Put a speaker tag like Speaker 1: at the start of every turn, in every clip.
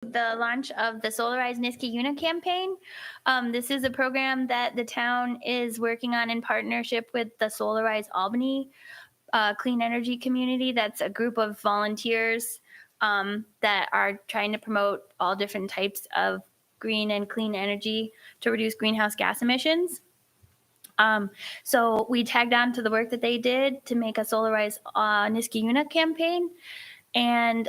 Speaker 1: The launch of the Solarize Niskayuna campaign. This is a program that the town is working on in partnership with the Solarize Albany clean energy community. That's a group of volunteers that are trying to promote all different types of green and clean energy to reduce greenhouse gas emissions. So we tagged on to the work that they did to make a Solarize Niskayuna campaign. And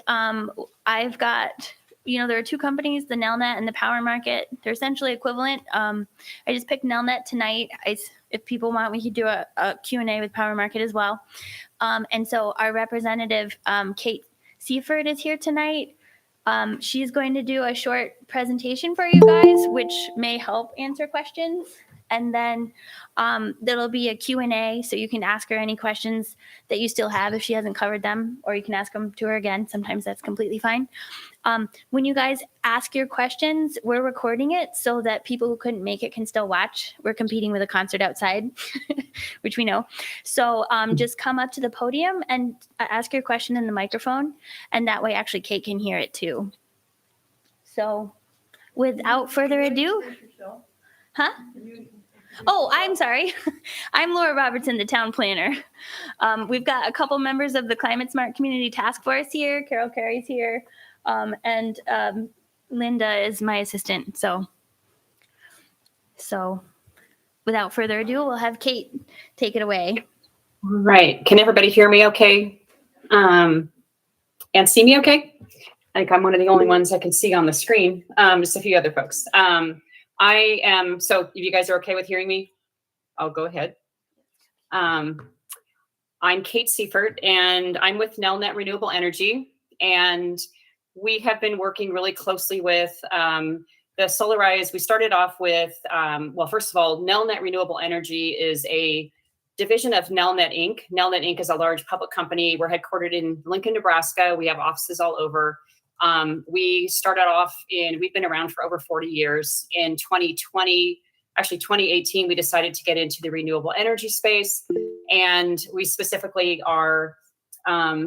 Speaker 1: I've got, there are two companies, the Nelnet and the Power Market. They're essentially equivalent. I just picked Nelnet tonight. If people want, we could do a Q&A with Power Market as well. And so our representative, Kate Seifert, is here tonight. She's going to do a short presentation for you guys, which may help answer questions. And then there'll be a Q&A, so you can ask her any questions that you still have if she hasn't covered them, or you can ask them to her again. Sometimes that's completely fine. When you guys ask your questions, we're recording it so that people who couldn't make it can still watch. We're competing with a concert outside, which we know. So just come up to the podium and ask your question in the microphone, and that way actually Kate can hear it too. So without further ado, huh? Oh, I'm sorry. I'm Laura Robertson, the town planner. We've got a couple members of the Climate Smart Community Task Force here. Carol Carey's here. And Linda is my assistant. So without further ado, we'll have Kate take it away.
Speaker 2: Right. Can everybody hear me okay? And see me okay? I think I'm one of the only ones I can see on the screen. Just a few other folks. So if you guys are okay with hearing me, I'll go ahead. I'm Kate Seifert, and I'm with Nelnet Renewable Energy. And we have been working really closely with the Solarize. We started off with, well, first of all, Nelnet Renewable Energy is a division of Nelnet Inc. Nelnet Inc. is a large public company. We're headquartered in Lincoln, Nebraska. We have offices all over. We started off we've been around for over 40 years. In 2018, we decided to get into the renewable energy space. And we specifically are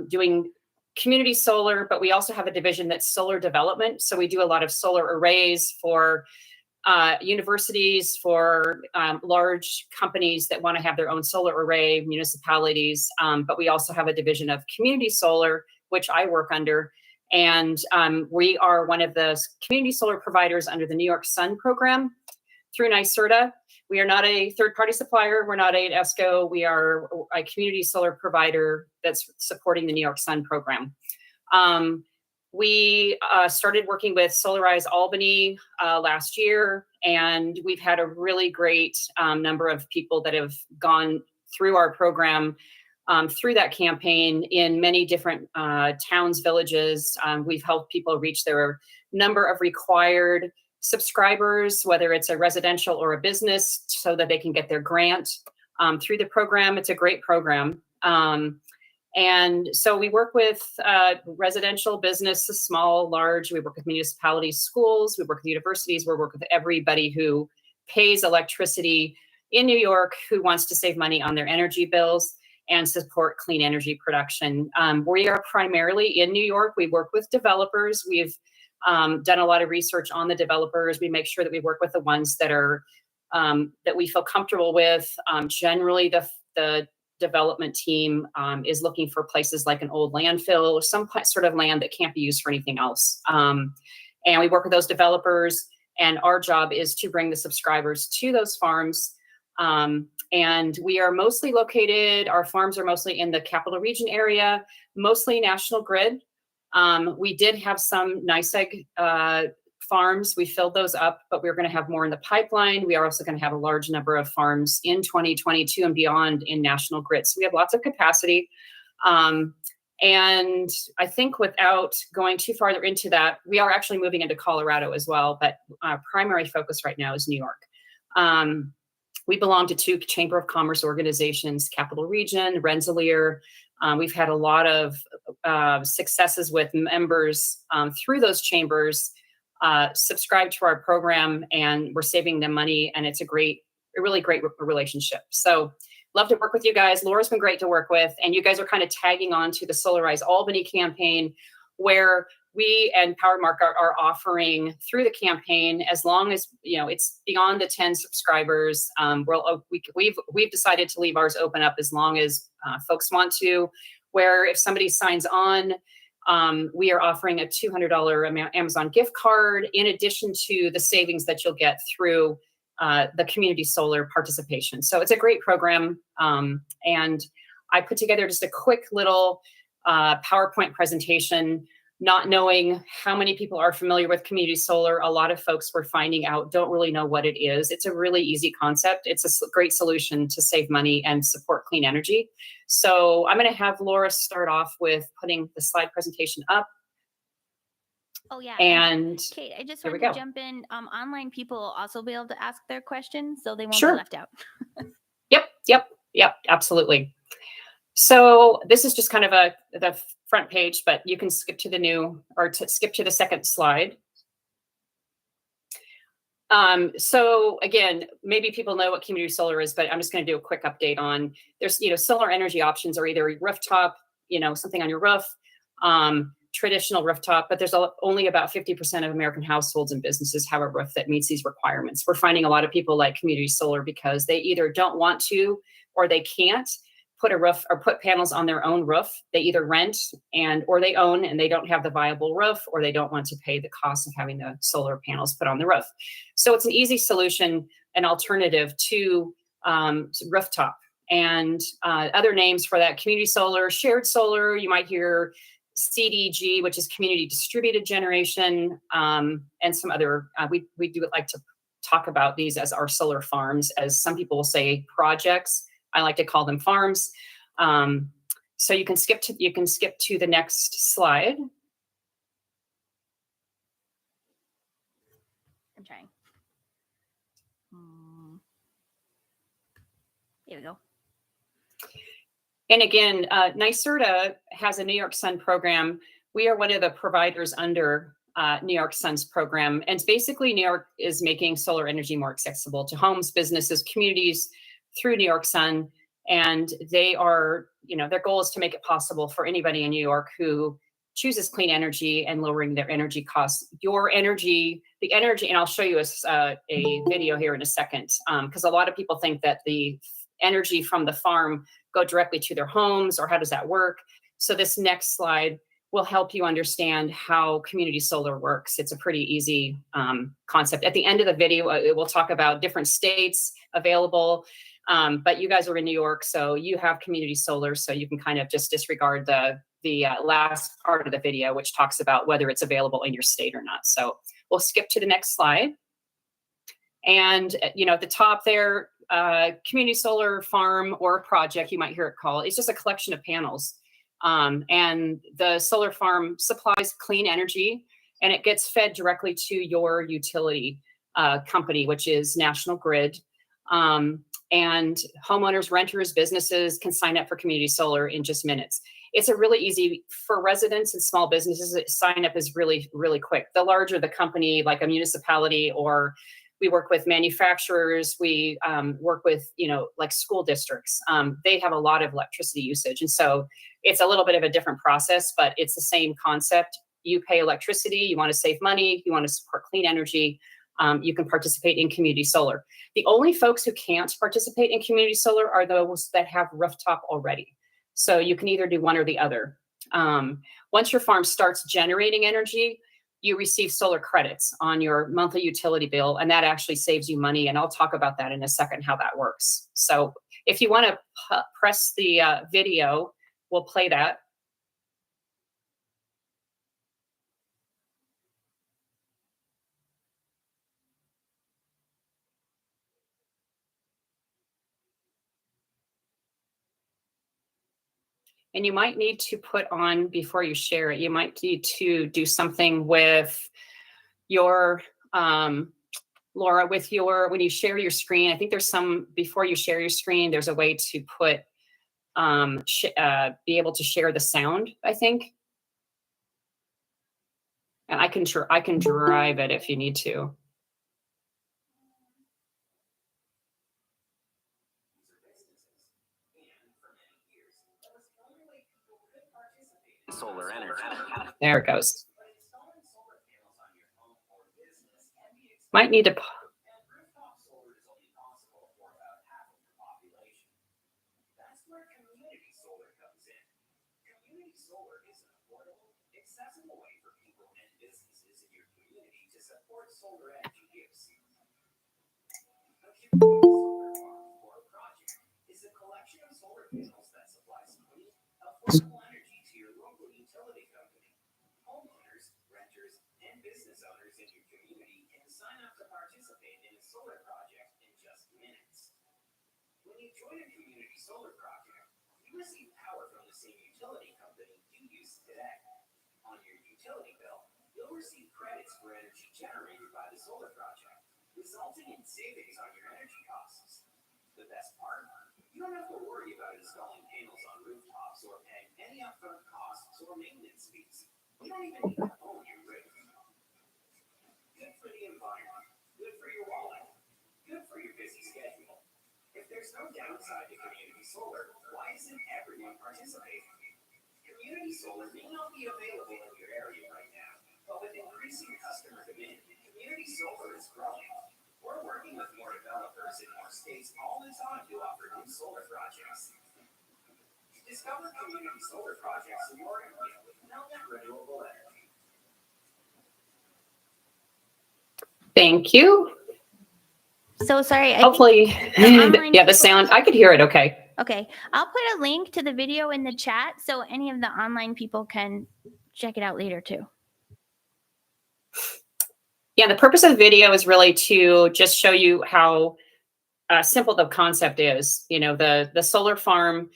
Speaker 2: doing community solar, but we also have a division that's solar development. So we do a lot of solar arrays for universities, for large companies that want to have their own solar array, municipalities. But we also have a division of community solar, which I work under. And we are one of the community solar providers under the New York Sun program through NYSERDA. We are not a third-party supplier. We're not an ESCO. We are a community solar provider that's supporting the New York Sun program. We started working with Solarize Albany last year, and we've had a really great number of people that have gone through our program through that campaign in many different towns, villages. We've helped people reach their number of required subscribers, whether it's a residential or a business, so that they can get their grant through the program. It's a great program. And so we work with residential businesses, small, large. We work with municipalities, schools. We work with universities. We work with everybody who pays electricity in New York, who wants to save money on their energy bills and support clean energy production. We are primarily in New York. We work with developers. We've done a lot of research on the developers. We make sure that we work with the ones that are that we feel comfortable with. Generally, the development team is looking for places like an old landfill or some sort of land that can't be used for anything else. And we work with those developers, and our job is to bring the subscribers to those farms. And we are mostly located, our farms are mostly in the Capital Region area, mostly National Grid. We did have some NYSEG farms. We filled those up, but we're going to have more in the pipeline. We are also going to have a large number of farms in 2022 and beyond in National Grid. So we have lots of capacity. And I think without going too farther into that, we are actually moving into Colorado as well, but our primary focus right now is New York. We belong to two Chamber of Commerce organizations, Capital Region, Rensselaer. We've had a lot of successes with members through those chambers, subscribe to our program, and we're saving them money, and it's a really great relationship. So love to work with you guys. Laura's been great to work with, and you guys are kind of tagging on to the Solarize Albany campaign, where we and PowerMark are offering through the campaign, as long as it's beyond the 10 subscribers. We've decided to leave ours open up as long as folks want to. Where if somebody signs on, we are offering a $200 Amazon gift card in addition to the savings that you'll get through the community solar participation. So it's a great program, and I put together just a quick little PowerPoint presentation. Not knowing how many people are familiar with community solar, a lot of folks we're finding out don't really know what it is. It's a really easy concept. It's a great solution to save money and support clean energy. So I'm going to have Laura start off with putting the slide presentation up.
Speaker 1: Oh, yeah.
Speaker 2: And
Speaker 1: Kate, I just wanted to jump in. Online people will also be able to ask their questions, so they won't be left out.
Speaker 2: Yep, absolutely. So this is just kind of the front page, but you can skip to skip to the second slide. So again, maybe people know what community solar is, but I'm just going to do a quick update on there's, solar energy options are either rooftop, something on your roof, traditional rooftop, but there's only about 50% of American households and businesses have a roof that meets these requirements. We're finding a lot of people like community solar because they either don't want to or they can't put a roof or put panels on their own roof. They either rent or they own and they don't have the viable roof, or they don't want to pay the cost of having the solar panels put on the roof. So it's an easy solution, an alternative to rooftop. And other names for that: community solar, shared solar. You might hear CDG, which is community distributed generation, and some other. We do like to talk about these as our solar farms, as some people will say projects. I like to call them farms. So you can skip to the next slide.
Speaker 1: I'm trying. Here we go.
Speaker 2: And again, NYSERDA has a New York Sun program. We are one of the providers under New York Sun's program. And basically, New York is making solar energy more accessible to homes, businesses, communities through New York Sun. And they are, their goal is to make it possible for anybody in New York who chooses clean energy and lowering their energy costs. The energy, and I'll show you a video here in a second, because a lot of people think that the energy from the farm go directly to their homes, or how does that work? So this next slide will help you understand how community solar works. It's a pretty easy concept. At the end of the video, it will talk about different states available, but you guys are in New York, so you have community solar, so you can kind of just disregard the last part of the video, which talks about whether it's available in your state or not. So we'll skip to the next slide. And at the top there, community solar farm or project, you might hear it called. It's just a collection of panels. And the solar farm supplies clean energy, and it gets fed directly to your utility company, which is National Grid. And homeowners, renters, businesses can sign up for community solar in just minutes. It's a really easy for residents and small businesses. Sign up is really, really quick. The larger the company, like a municipality, or we work with manufacturers, we work with, like school districts. They have a lot of electricity usage. And so it's a little bit of a different process, but it's the same concept. You pay electricity, you want to save money, you want to support clean energy. You can participate in community solar. The only folks who can't participate in community solar are those that have rooftop already. So you can either do one or the other. Once your farm starts generating energy, you receive solar credits on your monthly utility bill, and that actually saves you money. And I'll talk about that in a second, how that works. So if you want to press the video, we'll play that. And you might need to put on, before you share it, you might need to do something with your, Laura, when you share your screen. I think there's before you share your screen, there's a way to put, be able to share the sound, I think. And I can drive it if you need to.
Speaker 3: Solar energy.
Speaker 2: There it goes. Might need to.
Speaker 3: Rooftop solar is only possible for about half of the population. That's where community solar comes in. Community solar is an affordable, accessible way for people and businesses in your community to support solar energy use. A community solar farm or project is a collection of solar panels that supplies clean, affordable energy to your local utility company. Homeowners, renters, and business owners in your community can sign up to participate in a solar project in just minutes. When you join a community solar project, you receive power from the same utility company you use today. On your utility bill, you'll receive credits for energy generated by the solar project, resulting in savings on your energy costs. The best part? You don't have to worry about installing panels on rooftops or paying any upfront costs or maintenance fees. You don't even need to own your roof. Good for the environment, good for your wallet, good for your busy schedule. If there's no downside to community solar, why isn't everyone participating? Community solar may not be available in your area right now, but with increasing customer demand, community solar is growing. We're working with more developers in more states all the time to offer new solar projects. Discover community solar projects in your area with Nelnet Renewable Energy.
Speaker 1: So
Speaker 2: Thank you.
Speaker 1: sorry.
Speaker 2: Hopefully, yeah, the sound, I could hear it okay.
Speaker 1: Okay, I'll put a link to the video in the chat so any of the online people can check it out later too.
Speaker 2: Yeah, the purpose of the video is really to just show you how simple the concept is. You know, the solar farm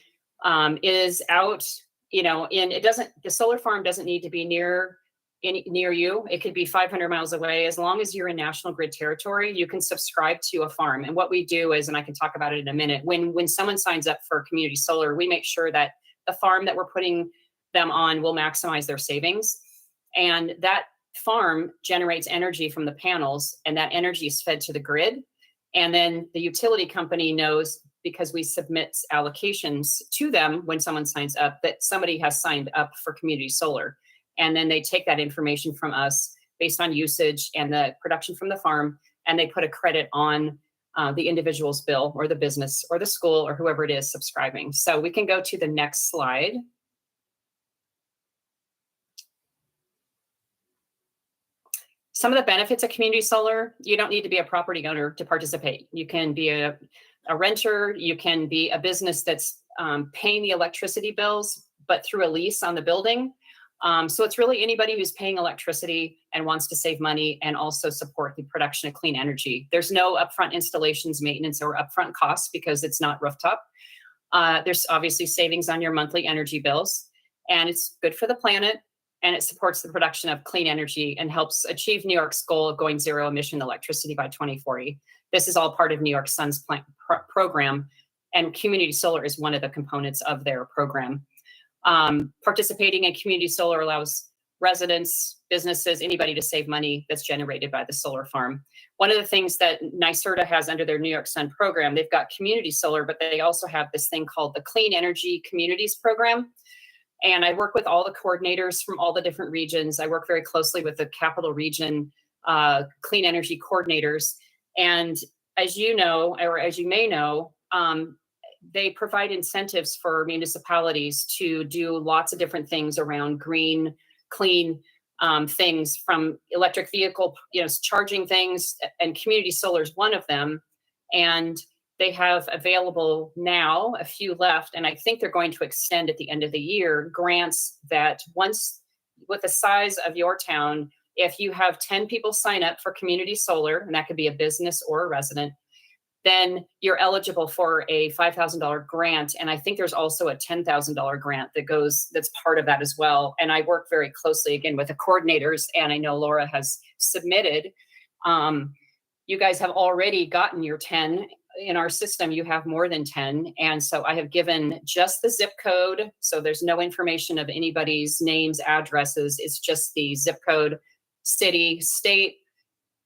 Speaker 2: is out, you know, the solar farm doesn't need to be near you. It could be 500 miles away. As long as you're in National Grid territory, you can subscribe to a farm. And what we do is, and I can talk about it in a minute, when someone signs up for community solar, we make sure that the farm that we're putting them on will maximize their savings. And that farm generates energy from the panels, and that energy is fed to the grid. And then the utility company knows, because we submit allocations to them when someone signs up, that somebody has signed up for community solar. And then they take that information from us based on usage and the production from the farm, and they put a credit on the individual's bill, or the business or the school or whoever it is subscribing. So we can go to the next slide. Some of the benefits of community solar: you don't need to be a property owner to participate. You can be a renter, you can be a business that's paying the electricity bills, but through a lease on the building. So it's really anybody who's paying electricity and wants to save money and also support the production of clean energy. There's no upfront installations, maintenance, or upfront costs because it's not rooftop. There's obviously savings on your monthly energy bills, and it's good for the planet, and it supports the production of clean energy and helps achieve New York's goal of going zero emission electricity by 2040. This is all part of New York Sun's program, and community solar is one of the components of their program. Participating in community solar allows residents, businesses, anybody to save money that's generated by the solar farm. One of the things that NYSERDA has under their New York Sun program, they've got community solar, but they also have this thing called the Clean Energy Communities Program. And I work with all the coordinators from all the different regions. I work very closely with the Capital Region clean energy coordinators. And as you know, or as you may know, they provide incentives for municipalities to do lots of different things around green, clean things, from electric vehicle, charging things, and community solar is one of them. And they have available now, a few left, and I think they're going to extend at the end of the year, grants that once, with the size of your town, if you have 10 people sign up for community solar, and that could be a business or a resident, then you're eligible for a $5,000 grant. And I think there's also a $10,000 grant that's part of that as well. And I work very closely, again, with the coordinators, and I know Laura has submitted. You guys have already gotten your 10. In our system, you have more than 10. And so I have given just the zip code. So there's no information of anybody's names, addresses. It's just the zip code, city, state,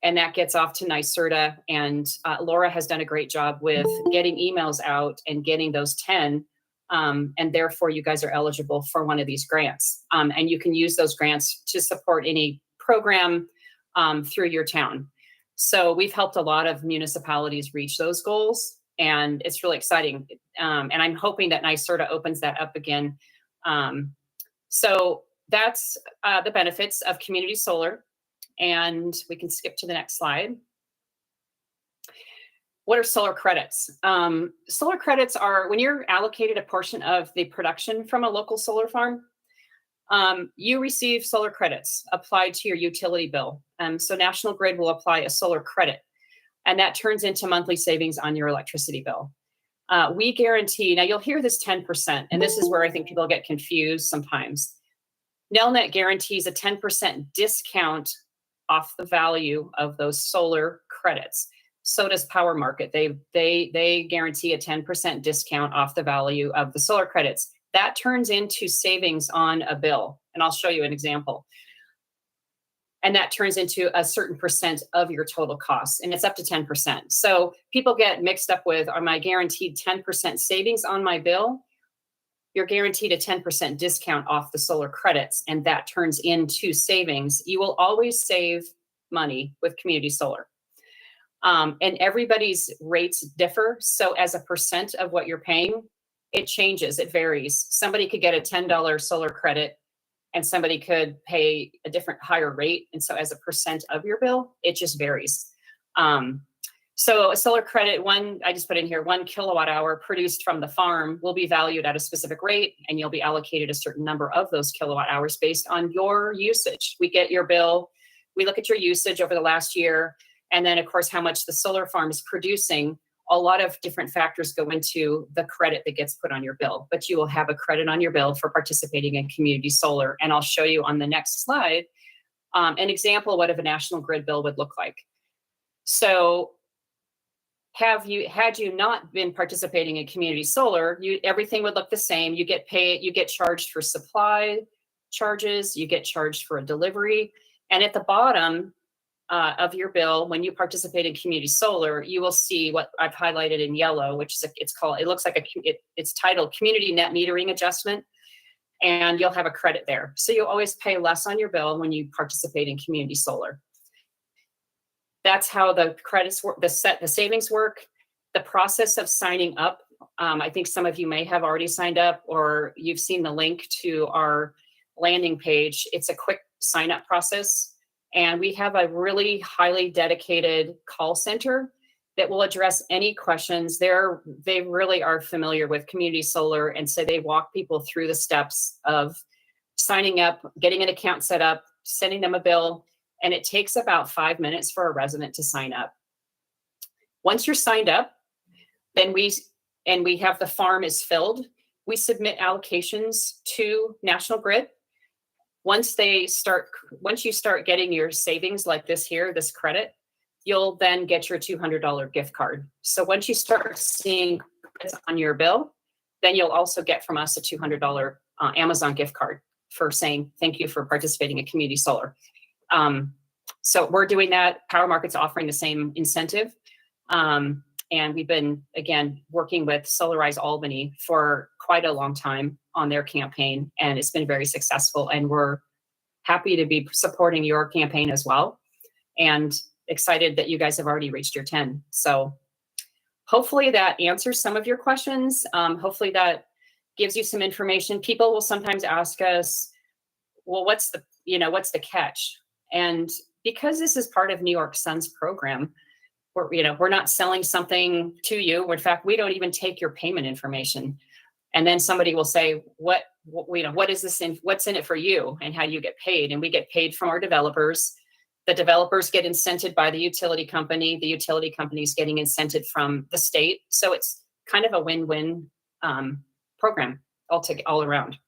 Speaker 2: and that gets off to NYSERDA. And Laura has done a great job with getting emails out and getting those 10. And therefore, you guys are eligible for one of these grants. And you can use those grants to support any program through your town. So we've helped a lot of municipalities reach those goals, and it's really exciting. And I'm hoping that NYSERDA opens that up again. So that's the benefits of community solar. And we can skip to the next slide. What are solar credits? Solar credits are when you're allocated a portion of the production from a local solar farm, you receive solar credits applied to your utility bill. So National Grid will apply a solar credit, and that turns into monthly savings on your electricity bill. We guarantee, now you'll hear this 10%, and this is where I think people get confused sometimes. Nelnet guarantees a 10% discount off the value of those solar credits. So does Power Market. They guarantee a 10% discount off the value of the solar credits. That turns into savings on a bill. And I'll show you an example. And that turns into a certain percent of your total costs, and it's up to 10%. So people get mixed up with, am I guaranteed 10% savings on my bill? You're guaranteed a 10% discount off the solar credits, and that turns into savings. You will always save money with community solar. And everybody's rates differ. So as a percent of what you're paying, it changes, it varies. Somebody could get a $10 solar credit and somebody could pay a different higher rate. And so as a percent of your bill, it just varies. So a solar credit, I just put in here, 1 kilowatt hour produced from the farm will be valued at a specific rate, and you'll be allocated a certain number of those kilowatt hours based on your usage. We get your bill, we look at your usage over the last year, and then of course, how much the solar farm is producing. A lot of different factors go into the credit that gets put on your bill, but you will have a credit on your bill for participating in community solar. And I'll show you on the next slide an example of what a National Grid bill would look like. So had you not been participating in community solar, everything would look the same. You get paid, you get charged for supply charges, you get charged for a delivery. And at the bottom of your bill, when you participate in community solar, you will see what I've highlighted in yellow, which is it's titled Community Net Metering Adjustment, and you'll have a credit there. So you'll always pay less on your bill when you participate in community solar. That's how the credits work, the savings work. The process of signing up, I think some of you may have already signed up, or you've seen the link to our landing page. It's a quick sign up process. And we have a really highly dedicated call center that will address any questions. They really are familiar with community solar, and so they walk people through the steps of signing up, getting an account set up, sending them a bill, and it takes about 5 minutes for a resident to sign up. Once you're signed up, then we have the farm is filled. We submit allocations to National Grid. Once you start getting your savings like this here, this credit, you'll then get your $200 gift card. So once you start seeing credits on your bill, then you'll also get from us a $200 Amazon gift card for saying thank you for participating in community solar. So we're doing that. Power Market's offering the same incentive. And we've been, again, working with Solarize Albany for quite a long time on their campaign, and it's been very successful. And we're happy to be supporting your campaign as well, and excited that you guys have already reached your 10. So hopefully that answers some of your questions. Hopefully that gives you some information. People will sometimes ask us, well, what's the catch? And because this is part of New York Sun's program, we're not selling something to you. In fact, we don't even take your payment information. And then somebody will say, what is this what's in it for you, and how do you get paid? And we get paid from our developers. The developers get incented by the utility company. The utility company is getting incented from the state. So it's kind of a win-win program all around.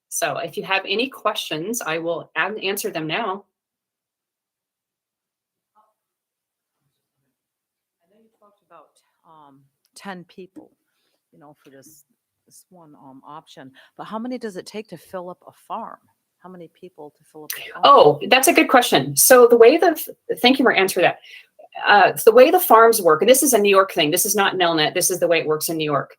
Speaker 2: So if you have any questions, I will answer them now.
Speaker 4: I know you talked about 10 people, for this one option, but how many does it take to fill up a farm? How many people to fill up a farm?
Speaker 2: Oh, that's a good question. So thank you for answering that. The way the farms work, and this is a New York thing, this is not Nelnet, this is the way it works in New York.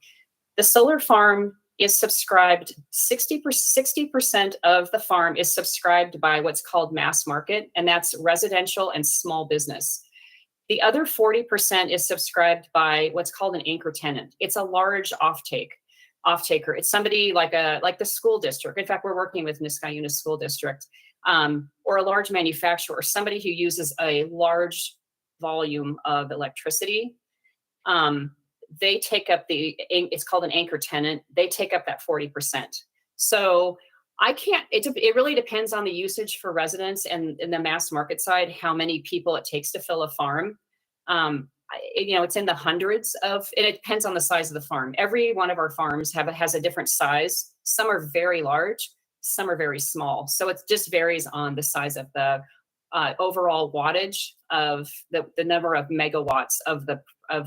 Speaker 2: The solar farm is subscribed, 60% of the farm is subscribed by what's called mass market, and that's residential and small business. The other 40% is subscribed by what's called an anchor tenant. It's a large off-taker. It's somebody like the school district. In fact, we're working with Niskayuna School District, or a large manufacturer, or somebody who uses a large volume of electricity. They take up it's called an anchor tenant. They take up that 40%. So I can't, it really depends on the usage for residents and in the mass market side, how many people it takes to fill a farm. It's in the hundreds and it depends on the size of the farm. Every one of our farms has a different size. Some are very large, some are very small. So it just varies on the size of the overall wattage of the number of megawatts of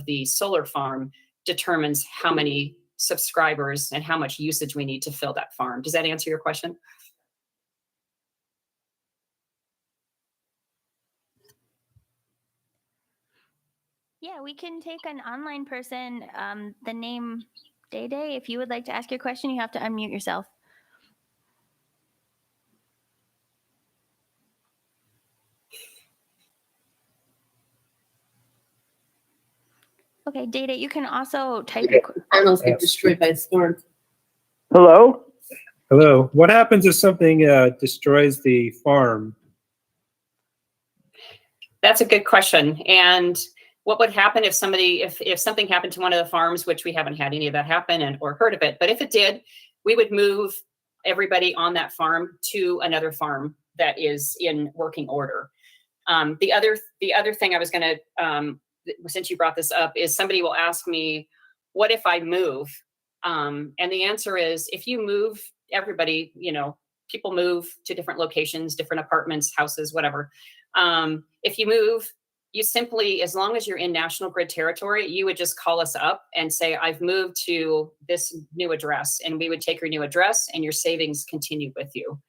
Speaker 2: the solar farm determines how many subscribers and how much usage we need to fill that farm. Does that answer your question?
Speaker 1: Yeah, we can take an online person, the name Day Day. If you would like to ask your question, you have to unmute yourself. Okay, Day Day, you can also type your
Speaker 5: Panels get destroyed by a storm.
Speaker 6: Hello?
Speaker 7: Hello. What happens if something destroys the farm?
Speaker 2: That's a good question. And what would happen if something happened to one of the farms, which we haven't had any of that happen or heard of it, but if it did, we would move everybody on that farm to another farm that is in working order. The other thing I was going to, since you brought this up, is somebody will ask me, what if I move? And the answer is, if you move everybody, people move to different locations, different apartments, houses, whatever. If you move, you simply, as long as you're in National Grid territory, you would just call us up and say, I've moved to this new address, and we would take your new address and your savings continue with you.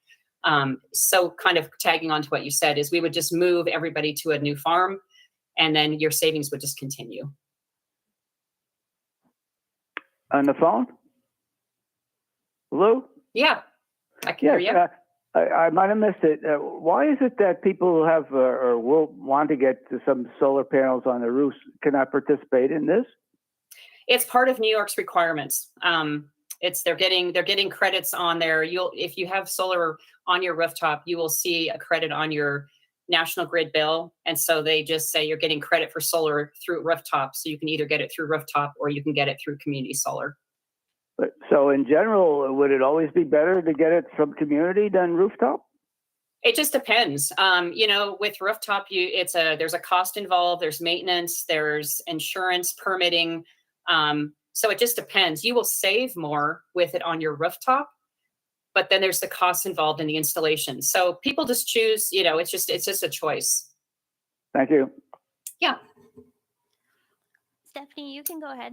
Speaker 2: So kind of tagging on to what you said is we would just move everybody to a new farm, and then your savings would just continue.
Speaker 6: On the phone? Hello?
Speaker 2: Yeah, I can hear you.
Speaker 6: I might have missed it. Why is it that people have or will want to get some solar panels on their roofs cannot participate in this?
Speaker 2: It's part of New York's requirements. They're getting credits on there. If you have solar on your rooftop, you will see a credit on your National Grid bill. And so they just say you're getting credit for solar through rooftop. So you can either get it through rooftop or you can get it through community solar.
Speaker 6: So in general, would it always be better to get it from community than rooftop?
Speaker 2: It just depends. With rooftop, there's a cost involved. There's maintenance. There's insurance, permitting. So it just depends. You will save more with it on your rooftop, but then there's the costs involved in the installation. So people just choose. It's just a choice.
Speaker 6: Thank you.
Speaker 2: Yeah.
Speaker 1: Stephanie, you can go ahead.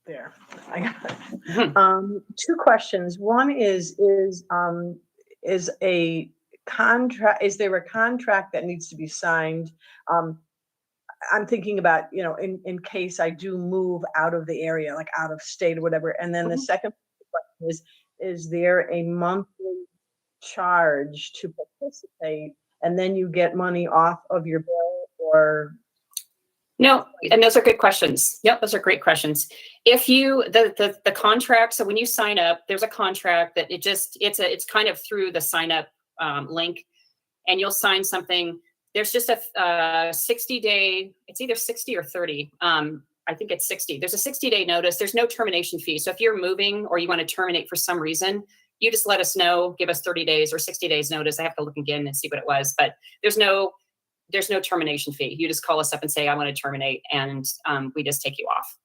Speaker 5: There, I got it. Two questions. One is a contract? Is there a contract that needs to be signed? I'm thinking about, in case I do move out of the area, like out of state or whatever. And then the second question is there a monthly charge to participate, and then you get money off of your bill, or?
Speaker 2: No, and those are good questions. Yep, those are great questions. If you the contract, so when you sign up, there's a contract that it's kind of through the sign up link, and you'll sign something. There's just a 60-day. It's either 60 or 30. I think it's 60. There's a 60-day notice. There's no termination fee. So if you're moving or you want to terminate for some reason, you just let us know. Give us 30 days or 60 days notice. I have to look again and see what it was, but there's no termination fee. You just call us up and say, I want to terminate, and we just take you off.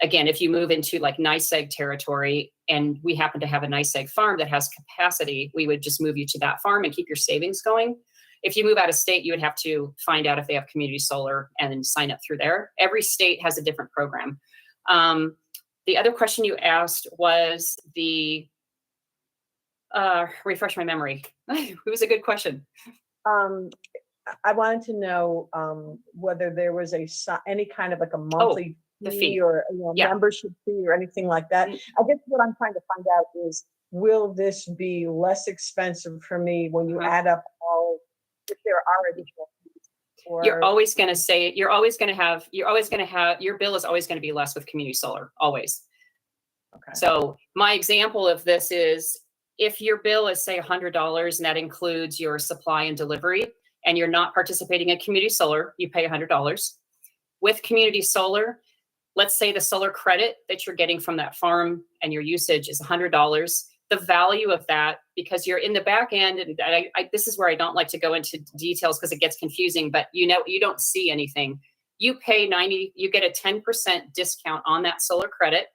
Speaker 2: Again, if you move into like NYSEG territory and we happen to have a NYSEG farm that has capacity, we would just move you to that farm and keep your savings going. If you move out of state, you would have to find out if they have community solar and then sign up through there. Every state has a different program. The other question you asked was refresh my memory. It was a good question.
Speaker 5: I wanted to know whether there was any kind of like a monthly
Speaker 2: the fee
Speaker 5: or
Speaker 2: Yeah.
Speaker 5: membership fee or anything like that. I guess what I'm trying to find out is will this be less expensive for me when you
Speaker 2: Uh-huh.
Speaker 5: add up all, if there are additional fees?
Speaker 2: You're
Speaker 5: Or,
Speaker 2: always going to say, your bill is always going to be less with community solar, always.
Speaker 5: okay,
Speaker 2: So my example of this is if your bill is say $100 and that includes your supply and delivery, and you're not participating in community solar, you pay $100. With community solar, let's say the solar credit that you're getting from that farm and your usage is $100. The value of that, because you're in the back end, and this is where I don't like to go into details because it gets confusing, but you don't see anything. You pay you get a 10% discount on that solar credit.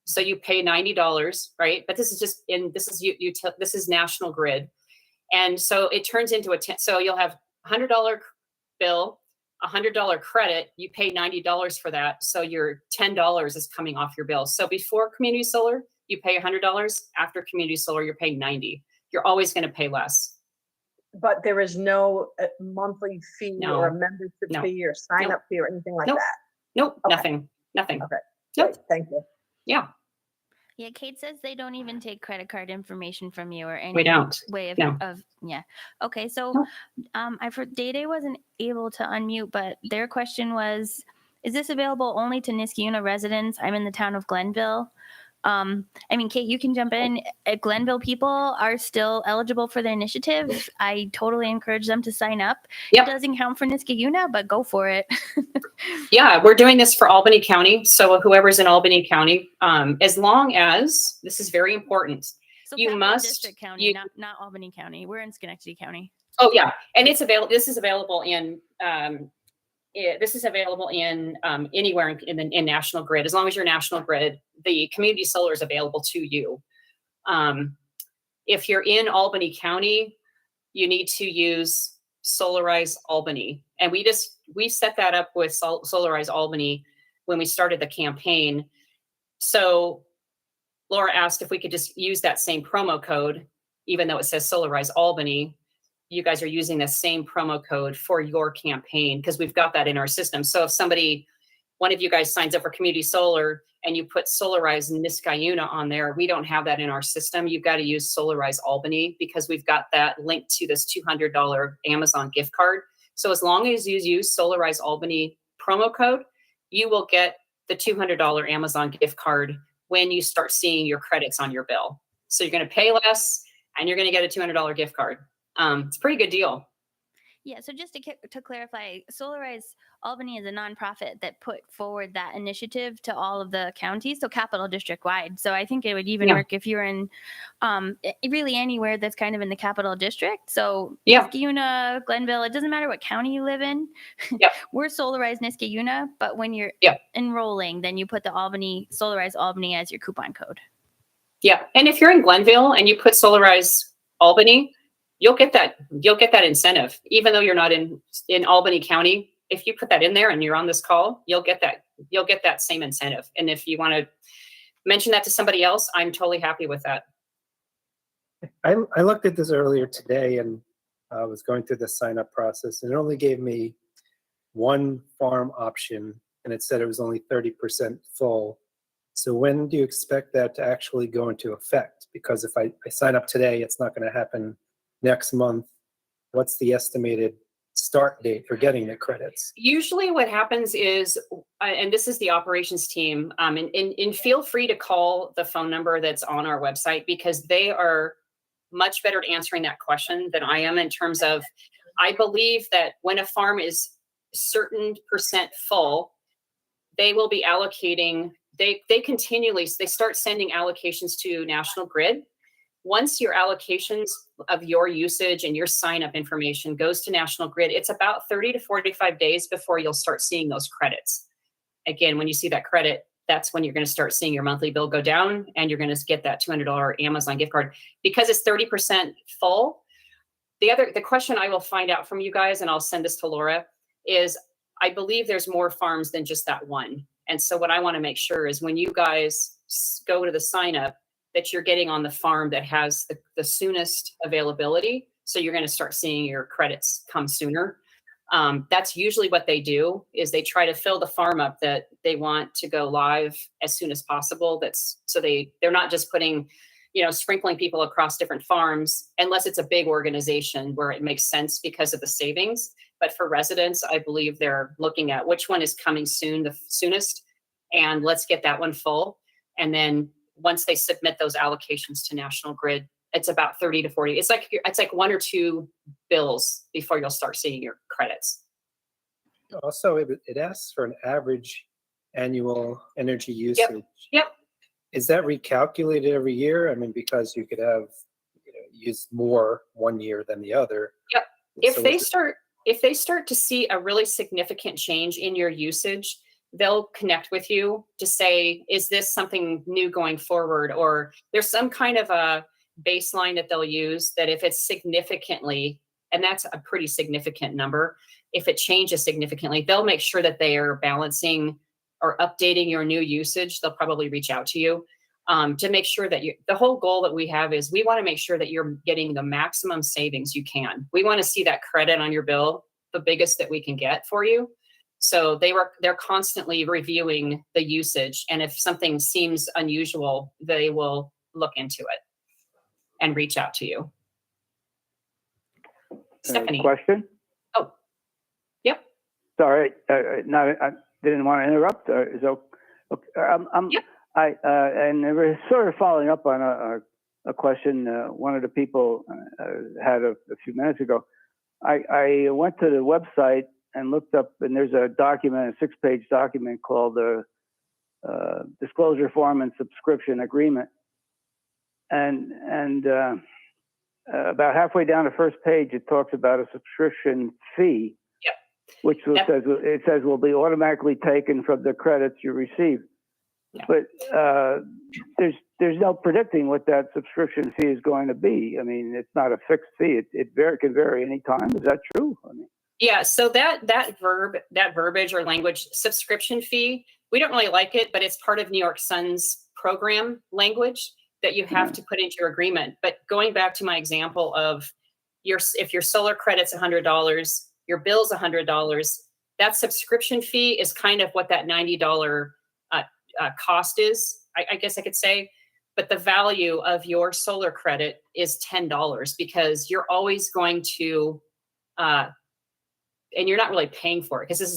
Speaker 2: So you pay $90, right? But this is just this is National Grid. And so it turns into so you'll have $100 bill, $100 credit, you pay $90 for that. So your $10 is coming off your bill. So before community solar, you pay $100. After community solar, you're paying $90. You're always going to pay less.
Speaker 5: but there is no monthly fee
Speaker 2: No.
Speaker 5: or a membership
Speaker 2: No.
Speaker 5: fee or sign up fee or anything like
Speaker 2: Nope.
Speaker 5: that?
Speaker 2: Nope,
Speaker 5: Okay.
Speaker 2: nothing.
Speaker 5: Okay,
Speaker 2: Nope.
Speaker 5: great, thank you.
Speaker 2: Yeah,
Speaker 1: Yeah, Kate says they don't even take credit card information from you or any
Speaker 2: we don't.
Speaker 1: way
Speaker 2: No.
Speaker 1: of yeah. Okay, so
Speaker 2: No.
Speaker 1: I've heard Day wasn't able to unmute, but their question was, is this available only to Niskayuna residents? I'm in the town of Glenville. I mean, Kate, you can jump in. Glenville people are still eligible for the initiative. I totally encourage them to sign up.
Speaker 2: Yep.
Speaker 1: It doesn't count for Niskayuna, but go for it.
Speaker 2: Yeah, we're doing this for Albany County. So whoever's in Albany County, as long as, this is very important.
Speaker 1: So
Speaker 2: You
Speaker 1: Capital
Speaker 2: must-
Speaker 1: District County, not Albany County. We're in Schenectady County.
Speaker 2: Oh yeah, and it's available. This is available in anywhere in National Grid. As long as you're National Grid, the community solar is available to you. If you're in Albany County, you need to use Solarize Albany, and we set that up with Solarize Albany when we started the campaign. So Laura asked if we could just use that same promo code, even though it says Solarize Albany. You guys are using the same promo code for your campaign because we've got that in our system. So if one of you guys signs up for community solar and you put Solarize Niskayuna on there, we don't have that in our system. You've got to use Solarize Albany because we've got that linked to this $200 Amazon gift card. So as long as you use Solarize Albany promo code, you will get the $200 Amazon gift card when you start seeing your credits on your bill. So you're going to pay less and you're going to get a $200 gift card. It's a pretty good deal.
Speaker 1: Yeah, so just to clarify, Solarize Albany is a nonprofit that put forward that initiative to all of the counties, so Capital District wide. So I think it would even work if you're in really anywhere that's kind of in the Capital District. So Niskayuna, Glenville, it doesn't matter what county you live in. We're Solarize Niskayuna, but when you're enrolling, then you put the Solarize Albany as your coupon code.
Speaker 2: Yeah, and if you're in Glenville and you put Solarize Albany, you'll get that incentive, even though you're not in Albany County. If you put that in there and you're on this call, you'll get that same incentive. And if you want to mention that to somebody else, I'm totally happy with that.
Speaker 7: I looked at this earlier today and I was going through the sign up process, and it only gave me one farm option, and it said it was only 30% full. So when do you expect that to actually go into effect? Because if I sign up today, it's not going to happen next month. What's the estimated start date for getting the credits?
Speaker 2: Usually what happens is, and this is the operations team, and feel free to call the phone number that's on our website because they are much better at answering that question than I am in terms of, I believe that when a farm is certain percent full, they will be allocating, they start sending allocations to National Grid. Once your allocations of your usage and your sign up information goes to National Grid, it's about 30 to 45 days before you'll start seeing those credits. Again, when you see that credit, that's when you're going to start seeing your monthly bill go down and you're going to get that $200 Amazon gift card. Because it's 30% full, the question I will find out from you guys, and I'll send this to Laura, is I believe there's more farms than just that one. And so what I want to make sure is when you guys go to the sign up, that you're getting on the farm that has the soonest availability. So you're going to start seeing your credits come sooner. That's usually what they do, is they try to fill the farm up that they want to go live as soon as possible. So they're not just putting sprinkling people across different farms, unless it's a big organization where it makes sense because of the savings. But for residents, I believe they're looking at which one is coming soon, the soonest, and let's get that one full. And then once they submit those allocations to National Grid, it's about 30 to 40. It's like 1 or 2 bills before you'll start seeing your credits.
Speaker 7: Also, it asks for an average annual energy usage.
Speaker 2: Yep.
Speaker 7: Is that recalculated every year? I mean, because you could have used more one year than the other.
Speaker 2: Yep.
Speaker 7: So
Speaker 2: If they start to see a really significant change in your usage, they'll connect with you to say, is this something new going forward? Or there's some kind of a baseline that they'll use that if it's significantly, and that's a pretty significant number, if it changes significantly, they'll make sure that they are balancing or updating your new usage. They'll probably reach out to you to make sure that the whole goal that we have is we want to make sure that you're getting the maximum savings you can. We want to see that credit on your bill, the biggest that we can get for you. So they're constantly reviewing the usage. And if something seems unusual, they will look into it and reach out to you. Stephanie.
Speaker 6: Question?
Speaker 2: Oh, yep.
Speaker 6: Sorry, no, I didn't want to interrupt.
Speaker 2: Yep.
Speaker 6: And we're sort of following up on a question one of the people had a few minutes ago. I went to the website and looked up, and there's a document, a 6-page document called the Disclosure Form and Subscription Agreement. And about halfway down the first page, it talks about a subscription fee, which says will be automatically taken from the credits you receive.
Speaker 2: Yeah.
Speaker 6: But there's no predicting what that subscription fee is going to be. I mean, it's not a fixed fee. It can vary any time. Is that true? I mean,
Speaker 2: yeah. So that verbiage or language, subscription fee, we don't really like it, but it's part of New York Sun's program language that you have to put into your agreement. But going back to my example of if your solar credit's $100, your bill's $100, that subscription fee is kind of what that $90 cost is, I guess I could say. But the value of your solar credit is $10 because you're always going to, and you're not really paying for it because this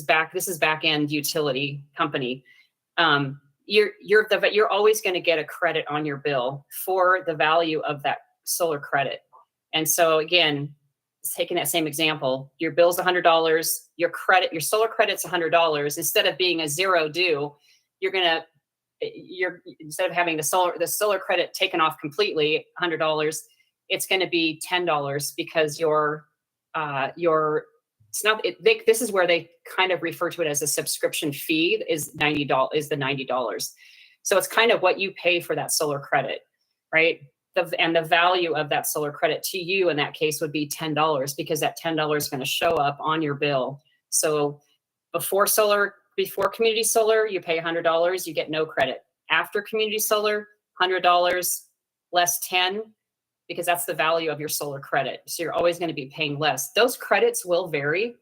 Speaker 2: is back end utility company. You're always going to get a credit on your bill for the value of that solar credit. And so again, taking that same example, your bill's $100, your solar credit's $100. Instead of being a zero due, instead of having the solar credit taken off completely, $100, it's going to be $10 because this is where they kind of refer to it as a subscription fee is the $90. So it's kind of what you pay for that solar credit, right? And the value of that solar credit to you in that case would be $10 because that $10 is going to show up on your bill. So before community solar, you pay $100, you get no credit. After community solar, $100 less 10, because that's the value of your solar credit. So you're always going to be paying less. Those credits will vary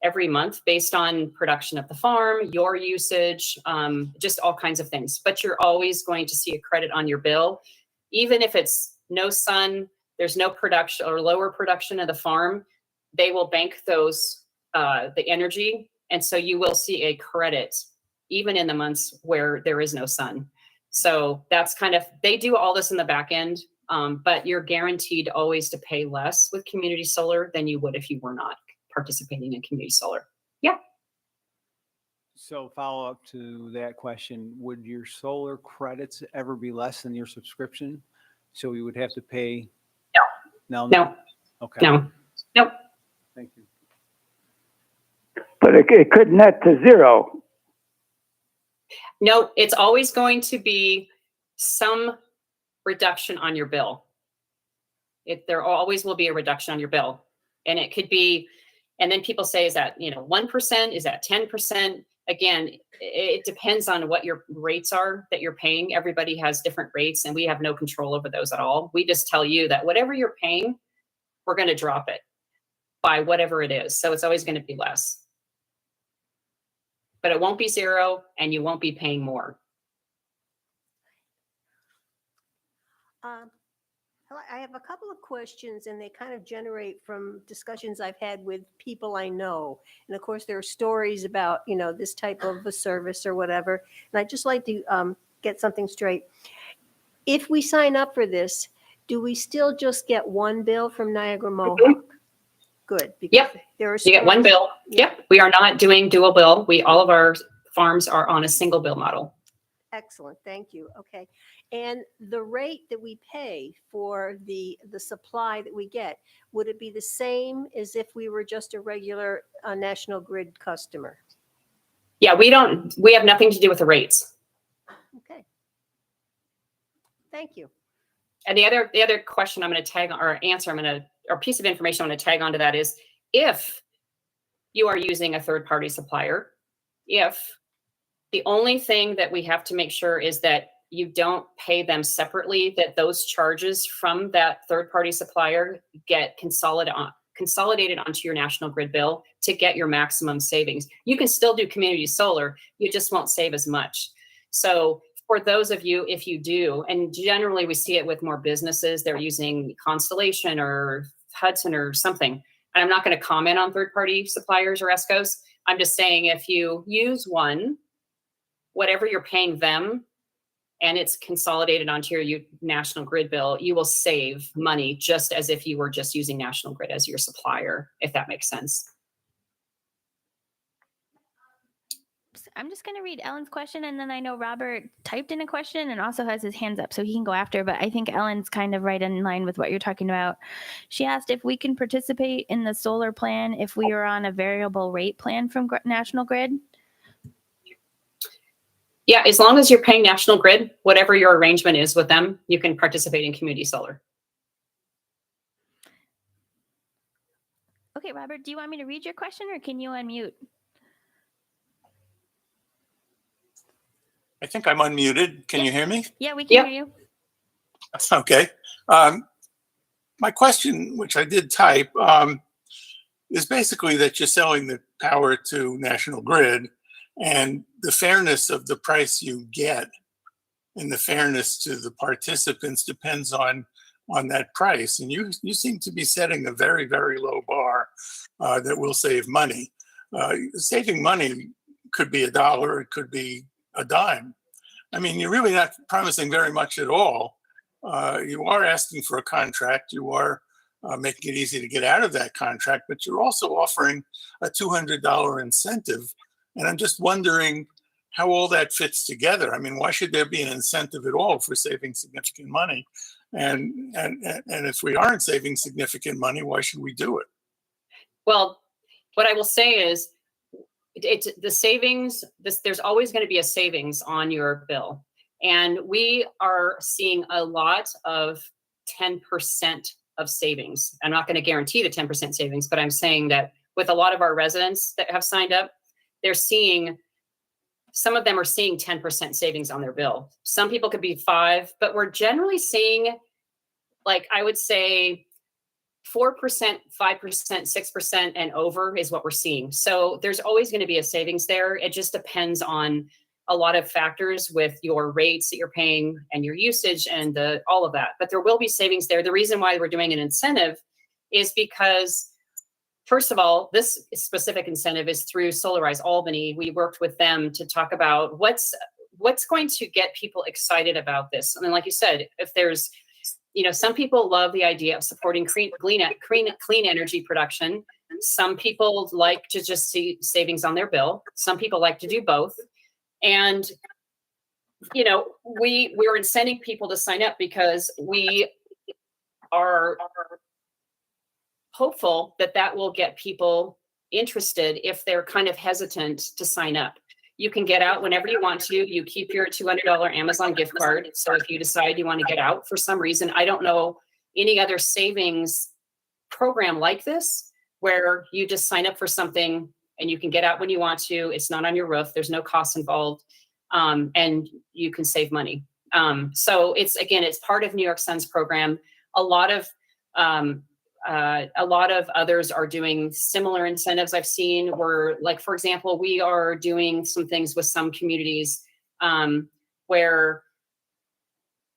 Speaker 2: every month based on production of the farm, your usage, just all kinds of things. But you're always going to see a credit on your bill. Even if it's no sun, there's no production or lower production of the farm, they will bank those, the energy. And so you will see a credit even in the months where there is no sun. So that's they do all this in the back end, but you're guaranteed always to pay less with community solar than you would if you were not participating in community solar. Yeah.
Speaker 8: So follow up to that question, would your solar credits ever be less than your subscription? So you would have to pay? No. Okay.
Speaker 2: No. Nope.
Speaker 8: Thank you.
Speaker 6: but it could net to zero.
Speaker 2: No, it's always going to be some reduction on your bill. There always will be a reduction on your bill. And it could be, and then people say, is that 1%? Is that 10%? Again, it depends on what your rates are that you're paying. Everybody has different rates and we have no control over those at all. We just tell you that whatever you're paying, we're going to drop it by whatever it is. So it's always going to be less. But it won't be zero and you won't be paying more.
Speaker 9: Hello, I have a couple of questions, and they kind of generate from discussions I've had with people I know. And of course, there are stories about, this type of a service or whatever. And I'd just like to get something straight. If we sign up for this, do we still just get one bill from Niagara Mohawk? Good. Because
Speaker 2: Yep.
Speaker 9: there are
Speaker 2: You get one
Speaker 9: stories-
Speaker 2: bill. Yep. We are not doing dual bill. All of our farms are on a single bill model.
Speaker 9: Excellent, thank you. Okay. And the rate that we pay for the supply that we get, would it be the same as if we were just a regular National Grid customer?
Speaker 2: Yeah, we have nothing to do with the rates.
Speaker 9: Okay. Thank you.
Speaker 2: And the other question I'm going to tag or answer, or piece of information I'm going to tag onto that is, if you are using a third party supplier, the only thing that we have to make sure is that you don't pay them separately, that those charges from that third party supplier get consolidated onto your National Grid bill to get your maximum savings. You can still do community solar, you just won't save as much. So for those of you, if you do, and generally we see it with more businesses, they're using Constellation or Hudson or something. And I'm not going to comment on third party suppliers or ESCOs. I'm just saying, if you use one, whatever you're paying them, and it's consolidated onto your National Grid bill, you will save money just as if you were just using National Grid as your supplier, if that makes sense.
Speaker 1: I'm just going to read Ellen's question, and then I know Robert typed in a question and also has his hands up, so he can go after, but I think Ellen's kind of right in line with what you're talking about. She asked if we can participate in the solar plan if we are on a variable rate plan from National Grid.
Speaker 2: Yeah, as long as you're paying National Grid, whatever your arrangement is with them, you can participate in community solar.
Speaker 1: Okay, Robert, do you want me to read your question, or can you unmute?
Speaker 10: I think I'm unmuted. Can you hear me?
Speaker 1: Yeah, we can hear you.
Speaker 10: Okay. My question, which I did type, is basically that you're selling the power to National Grid, and the fairness of the price you get and the fairness to the participants depends on that price. And you seem to be setting a very, very low bar that will save money. Saving money could be $1, it could be a dime. I mean, you're really not promising very much at all. You are asking for a contract. You are making it easy to get out of that contract, but you're also offering a $200 incentive. And I'm just wondering how all that fits together. I mean, why should there be an incentive at all for saving significant money? And if we aren't saving significant money, why should we do it?
Speaker 2: Well, what I will say is, it's the savings. There's always going to be a savings on your bill, and we are seeing a lot of 10% of savings. I'm not going to guarantee the 10% savings, but I'm saying that with a lot of our residents that have signed up, some of them are seeing 10% savings on their bill. Some people could be 5%, but we're generally seeing, like, I would say 4%, 5%, 6% and over is what we're seeing. So there's always going to be a savings there. It just depends on a lot of factors with your rates that you're paying and your usage and all of that. But there will be savings there. The reason why we're doing an incentive is because, first of all, this specific incentive is through Solarize Albany. We worked with them to talk about what's going to get people excited about this. And then, like you said, if there's, some people love the idea of supporting clean energy production. Some people like to just see savings on their bill. Some people like to do both. And, we're incenting people to sign up because we are hopeful that will get people interested if they're kind of hesitant to sign up. You can get out whenever you want to. You keep your $200 Amazon gift card. So if you decide you want to get out for some reason, I don't know any other savings program like this where you just sign up for something and you can get out when you want to. It's not on your roof. There's no cost involved, and you can save money. So it's part of New York Sun's program. A lot of others are doing similar incentives I've seen where, like, for example, we are doing some things with some communities where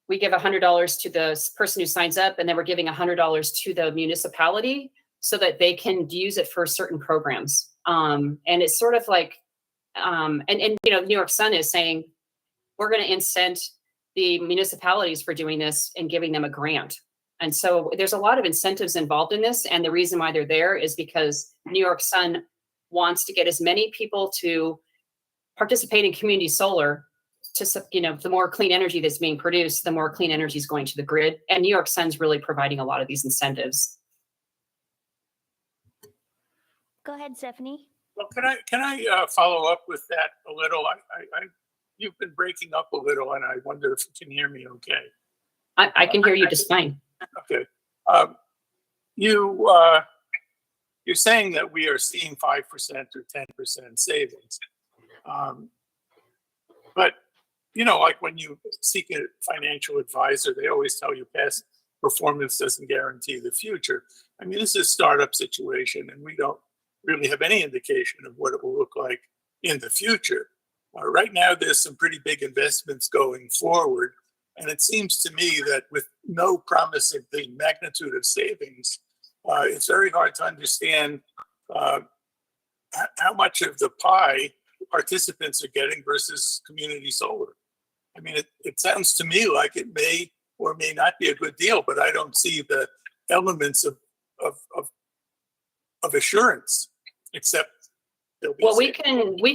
Speaker 2: we give $100 to the person who signs up, and then we're giving $100 to the municipality so that they can use it for certain programs. And it's sort of like, and you know, New York Sun is saying, we're going to incent the municipalities for doing this and giving them a grant. And so there's a lot of incentives involved in this. And the reason why they're there is because New York Sun wants to get as many people to participate in community solar to, you know, the more clean energy that's being produced, the more clean energy is going to the grid. And New York Sun's really providing a lot of these incentives.
Speaker 1: Go ahead, Stephanie.
Speaker 10: Well, can I follow up with that a little? You've been breaking up a little, and I wonder if you can hear me okay.
Speaker 2: I can hear you just fine.
Speaker 10: Okay. You're saying that we are seeing 5% or 10% savings. But, you know, like when you seek a financial advisor, they always tell you past performance doesn't guarantee the future. I mean, this is a startup situation, and we don't really have any indication of what it will look like in the future. Right now, there's some pretty big investments going forward. And it seems to me that with no promise of the magnitude of savings, it's very hard to understand how much of the pie participants are getting versus community solar. I mean, it sounds to me like it may or may not be a good deal, but I don't see the elements of assurance, except there'll be
Speaker 2: well, we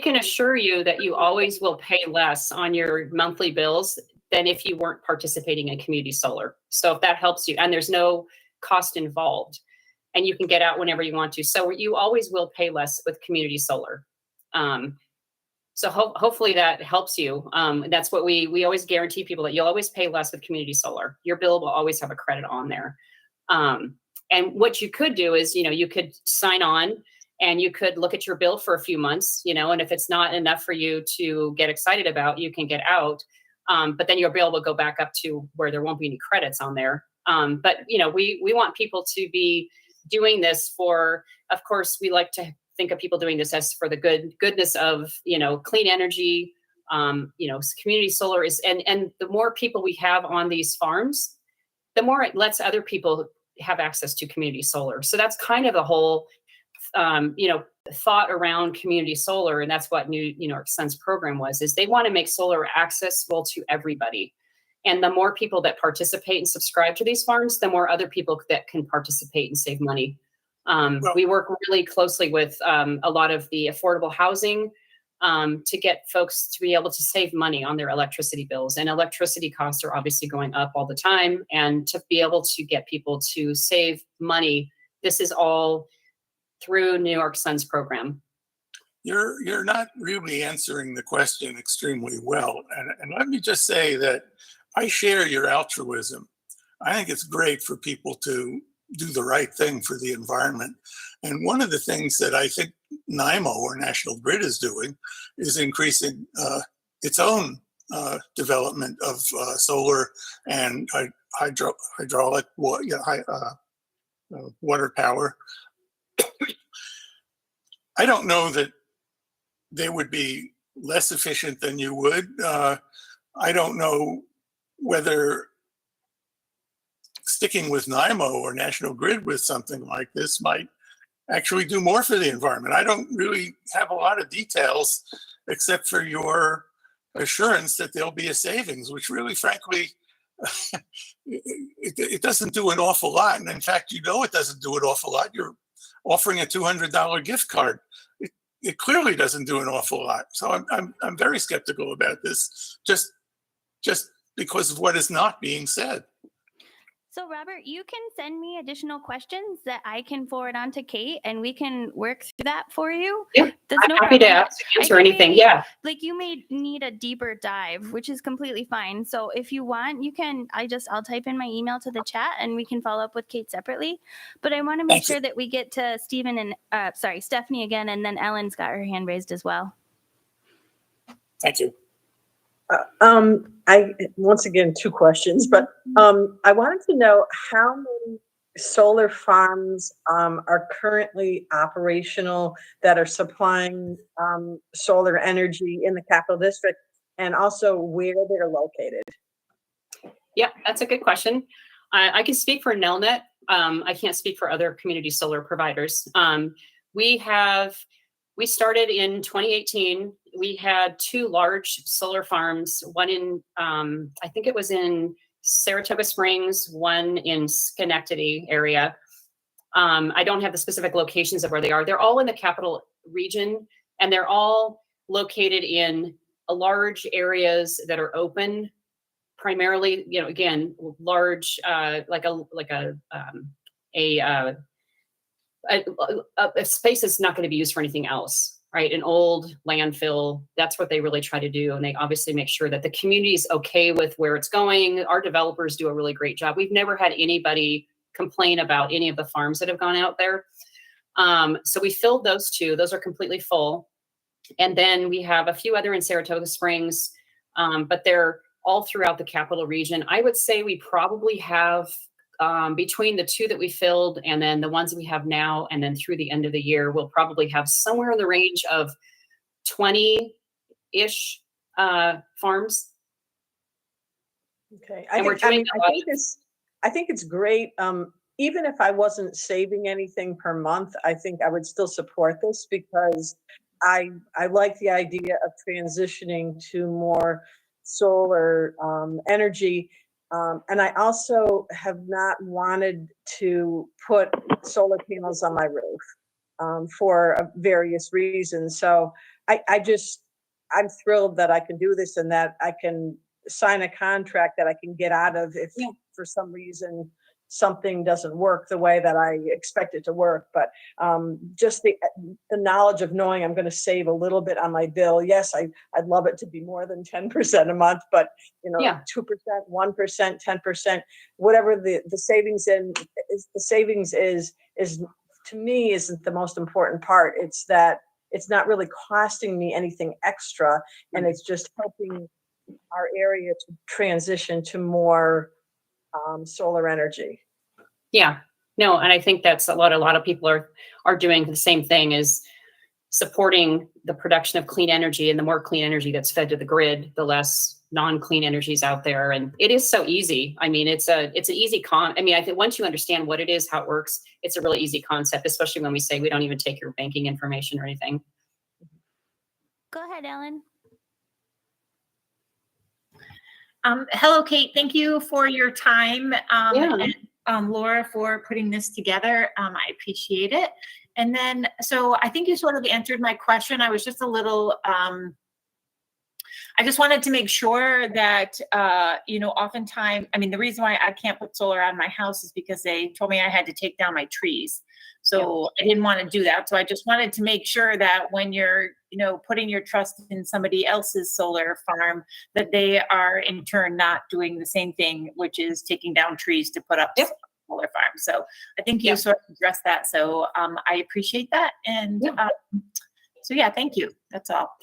Speaker 2: can assure you that you always will pay less on your monthly bills than if you weren't participating in community solar. So if that helps you, and there's no cost involved, and you can get out whenever you want to. So you always will pay less with community solar. So hopefully that helps you. That's what we always guarantee people, that you'll always pay less with community solar. Your bill will always have a credit on there. And what you could do is, you know, you could sign on and you could look at your bill for a few months, you know, and if it's not enough for you to get excited about, you can get out. But then your bill will go back up to where there won't be any credits on there. But, you know, we want people to be doing this for, of course, we like to think of people doing this as for the goodness of, you know, clean energy, you know, community solar is, and the more people we have on these farms, the more it lets other people have access to community solar. So that's kind of the whole, you know, thought around community solar. And that's what New York Sun's program was, is they want to make solar accessible to everybody. And the more people that participate and subscribe to these farms, the more other people that can participate and save money. We work really closely with a lot of the affordable housing to get folks to be able to save money on their electricity bills. And electricity costs are obviously going up all the time. And to be able to get people to save money, this is all through New York Sun's program.
Speaker 10: You're not really answering the question extremely well. And let me just say that I share your altruism. I think it's great for people to do the right thing for the environment. And one of the things that I think NIMO, or National Grid, is doing is increasing its own development of solar and hydraulic water power. I don't know that they would be less efficient than you would. I don't know whether sticking with NIMO or National Grid with something like this might actually do more for the environment. I don't really have a lot of details except for your assurance that there'll be a savings, which really, frankly, it doesn't do an awful lot. And in fact, you know, it doesn't do an awful lot. You're offering a $200 gift card. It clearly doesn't do an awful lot. So I'm very skeptical about this, just because of what is not being said.
Speaker 1: So Robert, you can send me additional questions that I can forward on to Kate, and we can work through that for you.
Speaker 2: Yeah,
Speaker 1: There's
Speaker 2: I'm
Speaker 1: no
Speaker 2: happy to
Speaker 1: problem.
Speaker 2: answer anything. Yeah.
Speaker 1: Like, you may need a deeper dive, which is completely fine. So if you want, you can, I'll type in my email to the chat and we can follow up with Kate separately. But I want to make sure that we get to Stephen and Stephanie again, and then Ellen's got her hand raised as well.
Speaker 10: Thank you.
Speaker 5: I once again, two questions, but I wanted to know how many solar farms are currently operational that are supplying solar energy in the Capital District, and also where they're located.
Speaker 2: Yeah, that's a good question. I can speak for Nelnet. I can't speak for other community solar providers. We started in 2018. We had 2 large solar farms, one in, I think it was in Saratoga Springs, one in Schenectady area. I don't have the specific locations of where they are. They're all in the capital region, and they're all located in large areas that are open, primarily, again, large, like a space that's not going to be used for anything else, right? An old landfill. That's what they really try to do, and they obviously make sure that the community is okay with where it's going. Our developers do a really great job. We've never had anybody complain about any of the farms that have gone out there. So we filled those 2. Those are completely full. And then we have a few other in Saratoga Springs, but they're all throughout the capital region. I would say we probably have, between the 2 that we filled and then the ones we have now, and then through the end of the year, we'll probably have somewhere in the range of 20-ish farms.
Speaker 5: Okay.
Speaker 2: And we're doing a lot of-
Speaker 5: I think it's great. Even if I wasn't saving anything per month, I think I would still support this because I like the idea of transitioning to more solar energy. And I also have not wanted to put solar panels on my roof for various reasons. So I'm thrilled that I can do this and that I can sign a contract that I can get out of if for some reason something doesn't work the way that I expect it to work. But just the knowledge of knowing I'm going to save a little bit on my bill. Yes, I'd love it to be more than 10% a month, but 2%, 1%, 10%, whatever the savings is to me isn't the most important part. It's that it's not really costing me anything extra, and it's just helping our area to transition to more solar energy.
Speaker 2: Yeah, no, and I think that's a lot of people are doing the same thing, is supporting the production of clean energy, and the more clean energy that's fed to the grid, the less non-clean energy is out there. And it is so easy. I mean, it's an easy I think once you understand what it is, how it works, it's a really easy concept, especially when we say we don't even take your banking information or anything.
Speaker 1: Go ahead, Ellen.
Speaker 11: Hello, Kate. Thank you for your time.
Speaker 2: Yeah.
Speaker 11: And Laura, for putting this together. I appreciate it. And then, so I think you sort of answered my question. I was just a little, I just wanted to make sure that, oftentimes, I mean, the reason why I can't put solar on my house is because they told me I had to take down my trees. So I didn't want to do that. So I just wanted to make sure that when you're, putting your trust in somebody else's solar farm, that they are in turn not doing the same thing, which is taking down trees to put up solar farms. So I think you sort of addressed that. So I appreciate that. And thank you. That's all.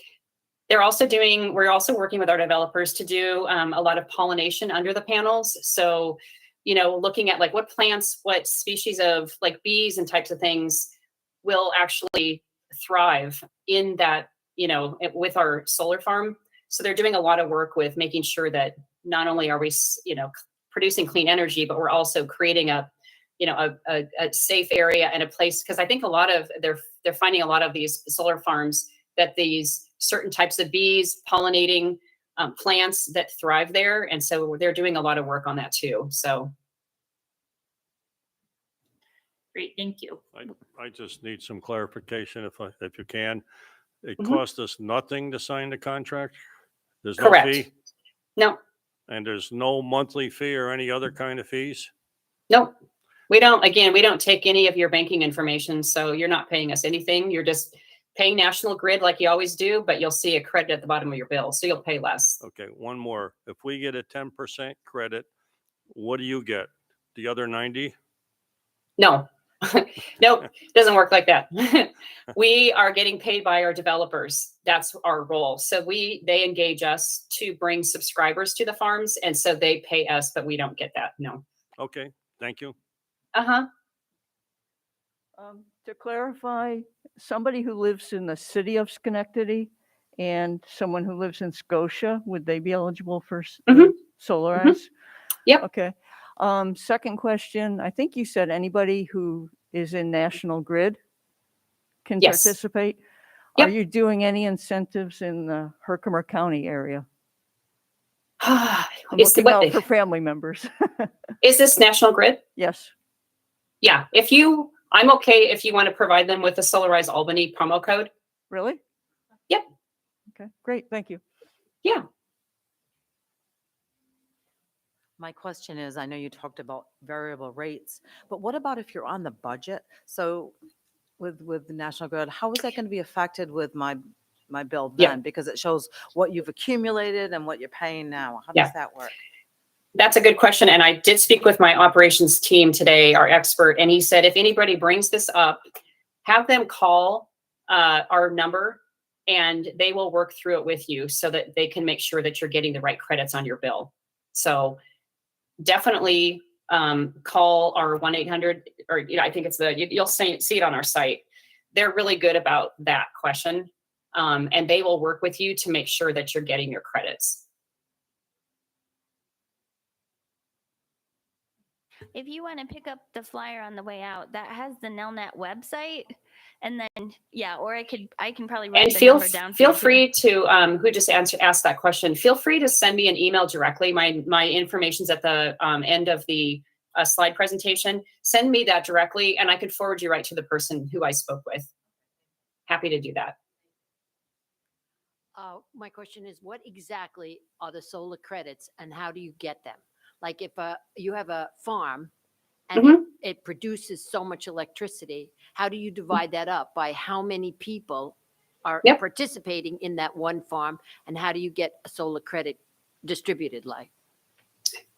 Speaker 2: We're also working with our developers to do a lot of pollination under the panels. So, looking at like what plants, what species of like bees and types of things will actually thrive in that, with our solar farm. So they're doing a lot of work with making sure that not only are we, producing clean energy, but we're also creating a safe area and a place. Because I think they're finding a lot of these solar farms that these certain types of bees pollinating plants that thrive there. And so they're doing a lot of work on that too. So.
Speaker 11: Great, thank you.
Speaker 12: I just need some clarification if you can. It cost us nothing to sign the contract? There's no fee?
Speaker 2: No.
Speaker 12: And there's no monthly fee or any other kind of fees?
Speaker 2: Nope. We don't take any of your banking information. So you're not paying us anything. You're just paying National Grid like you always do, but you'll see a credit at the bottom of your bill. So you'll pay less.
Speaker 12: Okay, one more. If we get a 10% credit, what do you get? The other 90?
Speaker 2: No. Nope, doesn't work like that. We are getting paid by our developers. That's our role. So they engage us to bring subscribers to the farms, and so they pay us, but we don't get that. No.
Speaker 12: Okay, thank you.
Speaker 13: To clarify, somebody who lives in the city of Schenectady and someone who lives in Scotia, would they be eligible for Solarize?
Speaker 2: Yep.
Speaker 13: Okay. Second question, I think you said anybody who is in National Grid can
Speaker 2: Yes.
Speaker 13: participate.
Speaker 2: Yep.
Speaker 13: Are you doing any incentives in the Herkimer County area? I'm
Speaker 2: Is
Speaker 13: looking out for family members.
Speaker 2: is this National Grid?
Speaker 13: Yes.
Speaker 2: Yeah. I'm okay if you want to provide them with the Solarize Albany promo code.
Speaker 13: Really?
Speaker 2: Yep.
Speaker 13: Okay, great. Thank you.
Speaker 2: Yeah.
Speaker 4: My question is, I know you talked about variable rates, but what about if you're on the budget? So with the National Grid, how is that going to be affected with my bill
Speaker 2: Yeah.
Speaker 4: then? Because it shows what you've accumulated and what you're paying now. How
Speaker 2: Yeah.
Speaker 4: does that work?
Speaker 2: That's a good question. And I did speak with my operations team today, our expert, and he said, if anybody brings this up, have them call our number and they will work through it with you so that they can make sure that you're getting the right credits on your bill. So definitely call our 1-800, or I think it's you'll see it on our site. They're really good about that question. And they will work with you to make sure that you're getting your credits.
Speaker 1: If you want to pick up the flyer on the way out, that has the Nelnet website, and then or I can probably write
Speaker 2: And
Speaker 1: the
Speaker 2: feel
Speaker 1: number down.
Speaker 2: feel free to who just asked that question. Feel free to send me an email directly. My information's at the end of the slide presentation. Send me that directly, and I could forward you right to the person who I spoke with. Happy to do that.
Speaker 14: My question is, what exactly are the solar credits and how do you get them? Like if you have a farm and it produces so much electricity, how do you divide that up by how many people are participating in that one farm, and how do you get a solar credit distributed like?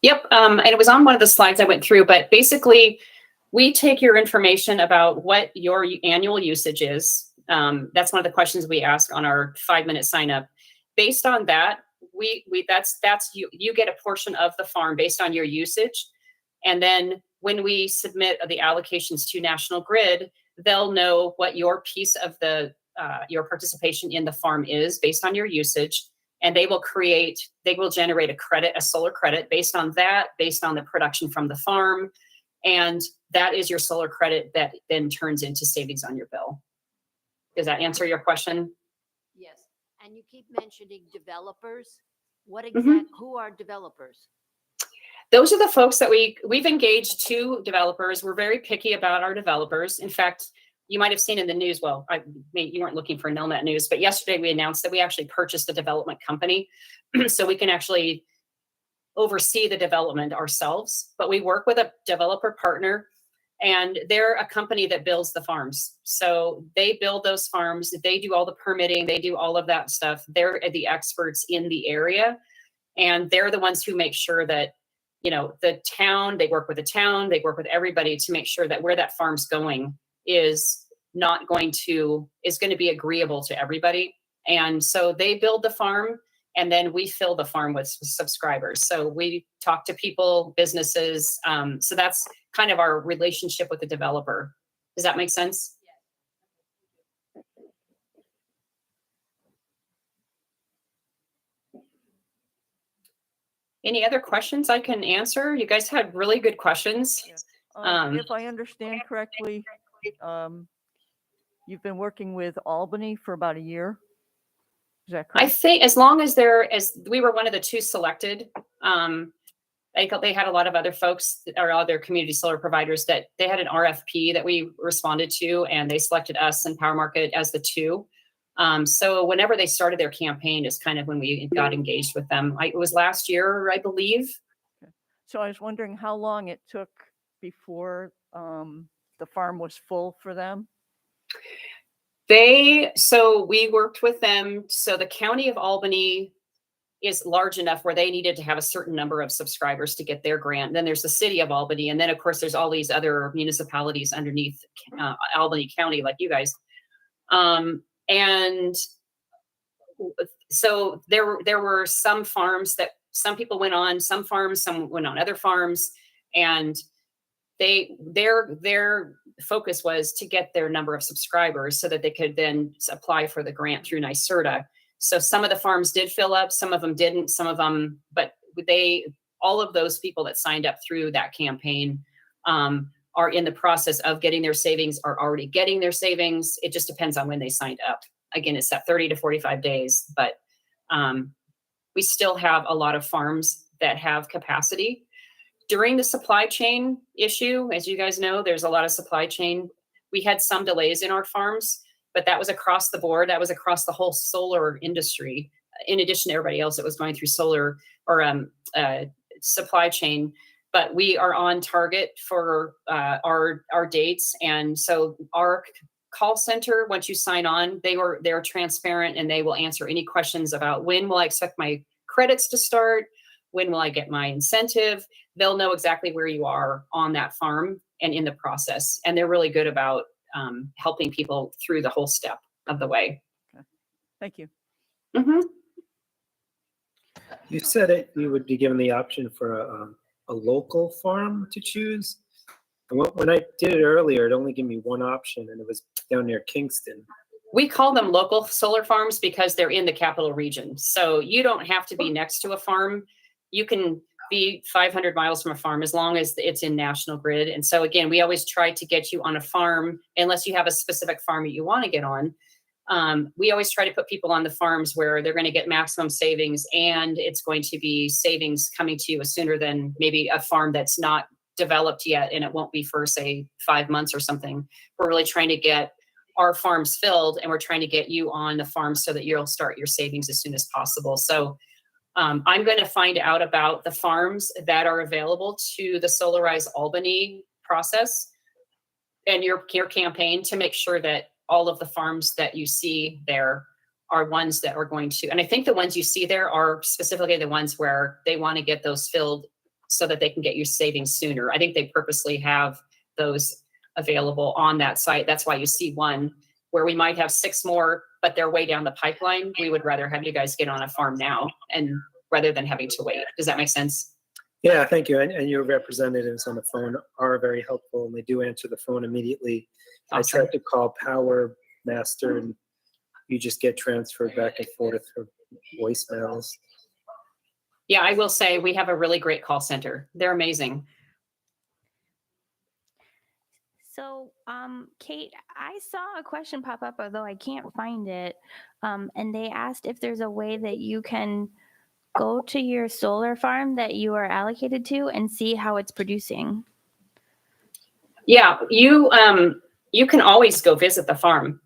Speaker 2: Yep, and it was on one of the slides I went through, but basically we take your information about what your annual usage is. That's one of the questions we ask on our 5-minute sign up. Based on that, that's you get a portion of the farm based on your usage. And then when we submit the allocations to National Grid, they'll know what your piece of your participation in the farm is based on your usage. And they will generate a solar credit based on that, based on the production from the farm. And that is your solar credit that then turns into savings on your bill. Does that answer your question?
Speaker 14: Yes. And you keep mentioning developers. What who are developers?
Speaker 2: Those are the folks that we've engaged 2 developers. We're very picky about our developers. In fact, you might have seen in the news, you weren't looking for Nelnet news, but yesterday we announced that we actually purchased a development company. So we can actually oversee the development ourselves, but we work with a developer partner, and they're a company that builds the farms. So they build those farms, they do all the permitting, they do all of that stuff. They're the experts in the area, and they're the ones who make sure that, the town, they work with the town, they work with everybody to make sure that where that farm's going is going to be agreeable to everybody. And so they build the farm, and then we fill the farm with subscribers. So we talk to people, businesses. So that's kind of our relationship with the developer. Does that make sense? Any other questions I can answer? You guys had really good questions.
Speaker 13: If I understand correctly, you've been working with Albany for about a year. Is that correct?
Speaker 2: I think as long as we were one of the 2 selected, they had a lot of other folks or other community solar providers that they had an RFP that we responded to, and they selected us and Power Market as the 2. So whenever they started their campaign is kind of when we got engaged with them. It was last year, I believe.
Speaker 13: Okay. So I was wondering how long it took before the farm was full for them.
Speaker 2: So we worked with them. So the county of Albany is large enough where they needed to have a certain number of subscribers to get their grant. Then there's the city of Albany. And then of course there's all these other municipalities underneath Albany County, like you guys. And so there were some farms that some people went on, some farms, some went on other farms, and their focus was to get their number of subscribers so that they could then apply for the grant through NYSERDA. So some of the farms did fill up, some of them didn't, but all of those people that signed up through that campaign are in the process of getting their savings, are already getting their savings. It just depends on when they signed up. Again, it's at 30 to 45 days, but we still have a lot of farms that have capacity. During the supply chain issue, as you guys know, there's a lot of supply chain. We had some delays in our farms, but that was across the board. That was across the whole solar industry. In addition to everybody else that was going through solar or supply chain, but we are on target for our dates. And so our call center, once you sign on, they're transparent and they will answer any questions about when will I expect my credits to start? When will I get my incentive? They'll know exactly where you are on that farm and in the process. And they're really good about helping people through the whole step of the way.
Speaker 13: Okay. Thank you.
Speaker 2: Mm-hmm.
Speaker 7: You said it, you would be given the option for a local farm to choose. And when I did it earlier, it only gave me one option, and it was down near Kingston.
Speaker 2: We call them local solar farms because they're in the capital region. So you don't have to be next to a farm. You can be 500 miles from a farm as long as it's in National Grid. And so again, we always try to get you on a farm, unless you have a specific farm that you want to get on. We always try to put people on the farms where they're going to get maximum savings, and it's going to be savings coming to you sooner than maybe a farm that's not developed yet, and it won't be for, say, 5 months or something. We're really trying to get our farms filled, and we're trying to get you on the farm so that you'll start your savings as soon as possible. So I'm going to find out about the farms that are available to the Solarize Albany process and your campaign to make sure that all of the farms that you see there are ones that are going to, and I think the ones you see there are specifically the ones where they want to get those filled so that they can get you savings sooner. I think they purposely have those available on that site. That's why you see one where we might have 6 more, but they're way down the pipeline. We would rather have you guys get on a farm now, and rather than having to wait. Does that make sense?
Speaker 7: Yeah, thank you. And your representatives on the phone are very helpful, and they do answer the phone immediately.
Speaker 2: Awesome.
Speaker 7: I tried to call Power Master, and you just get transferred back and forth for voicemails.
Speaker 2: Yeah, I will say we have a really great call center. They're amazing.
Speaker 1: So, Kate, I saw a question pop up, although I can't find it. And they asked if there's a way that you can go to your solar farm that you are allocated to and see how it's producing.
Speaker 2: Yeah, you can always go visit the farm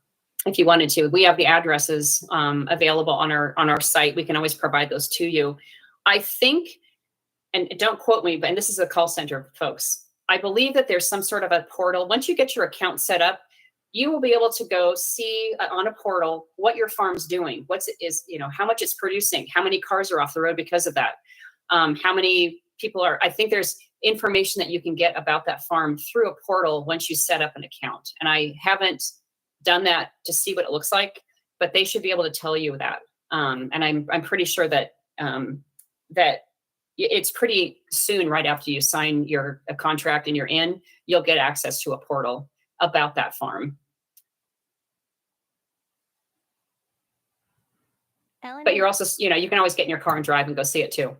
Speaker 2: if you wanted to. We have the addresses available on our site. We can always provide those to you. I think, and don't quote me, but and this is a call center, folks. I believe that there's some sort of a portal. Once you get your account set up, you will be able to go see on a portal what your farm's doing, how much it's producing, how many cars are off the road because of that, how many people are. I think there's information that you can get about that farm through a portal once you set up an account. And I haven't done that to see what it looks like, but they should be able to tell you that. And I'm pretty sure that that it's pretty soon, right after you sign a contract and you're in, you'll get access to a portal about that farm.
Speaker 1: Ellen,
Speaker 2: But you're also, you can always get in your car and drive and go see it too.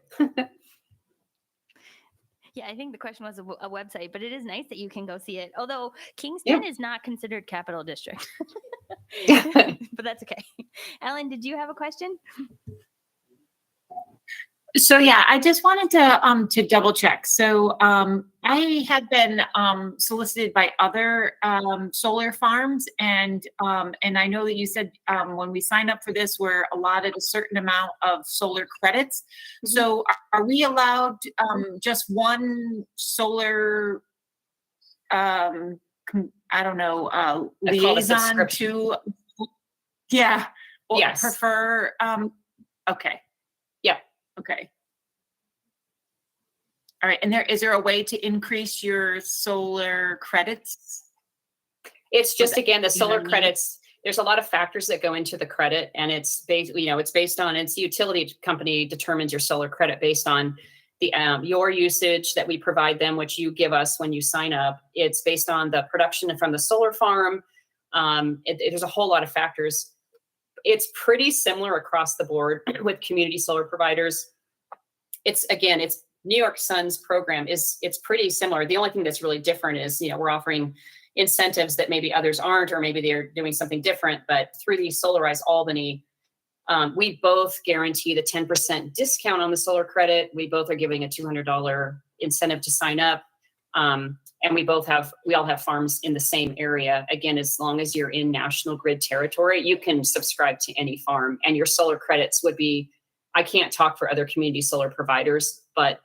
Speaker 1: yeah, I think the question was a website, but it is nice that you can go see it. Although Kingston is not considered capital district, but that's okay. Ellen, did you have a question?
Speaker 11: So yeah, I just wanted to double check. So I had been solicited by other solar farms, and I know that you said when we sign up for this, we're allotted a certain amount of solar credits. Mm-hmm. So are we allowed just one solar? I don't know, liaison to? Yeah. Or yes. Prefer. Okay. Okay. All right. And is there a way to increase your solar credits?
Speaker 2: It's just, again, the solar credits, there's a lot of factors that go into the credit, and it's based on, it's the utility company determines your solar credit based on the your usage that we provide them, which you give us when you sign up. It's based on the production from the solar farm. There's a whole lot of factors. It's pretty similar across the board with community solar providers. It's New York Sun's program it's pretty similar. The only thing that's really different is, we're offering incentives that maybe others aren't, or maybe they're doing something different. But through the Solarize Albany, we both guarantee the 10% discount on the solar credit. We both are giving a $200 incentive to sign up. And we all have farms in the same area. Again, as long as you're in National Grid territory, you can subscribe to any farm, and your solar credits would be, I can't talk for other community solar providers, but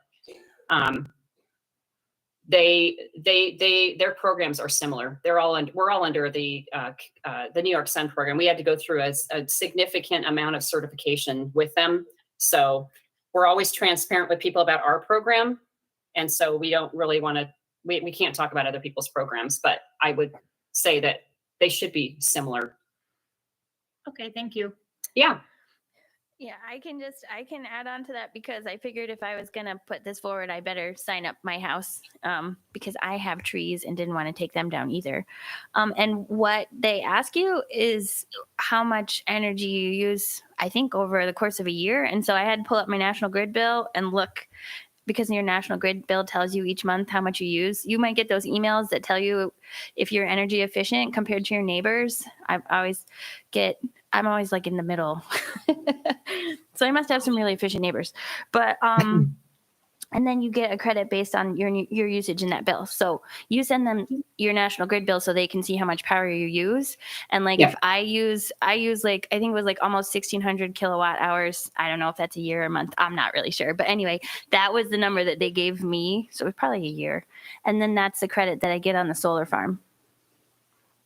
Speaker 2: their programs are similar. We're all under the New York Sun program. We had to go through a significant amount of certification with them. So we're always transparent with people about our program. And so we don't really want to, we can't talk about other people's programs, but I would say that they should be similar.
Speaker 11: Okay, thank you.
Speaker 2: Yeah.
Speaker 1: Yeah, I can add on to that, because I figured if I was going to put this forward, I better sign up my house, because I have trees and didn't want to take them down either. And what they ask you is how much energy you use, I think, over the course of a year. And so I had to pull up my National Grid bill and look, because your National Grid bill tells you each month how much you use. You might get those emails that tell you if you're energy efficient compared to your neighbors. I'm always like in the middle. So I must have some really efficient neighbors. But and then you get a credit based on your usage in that bill. So you send them your National Grid bill so they can see how much power you use. And like, if I use like, I think it was like almost 1,600 kilowatt hours. I don't know if that's a year or a month. I'm not really sure. But anyway, that was the number that they gave me. So it was probably a year. And then that's the credit that I get on the solar farm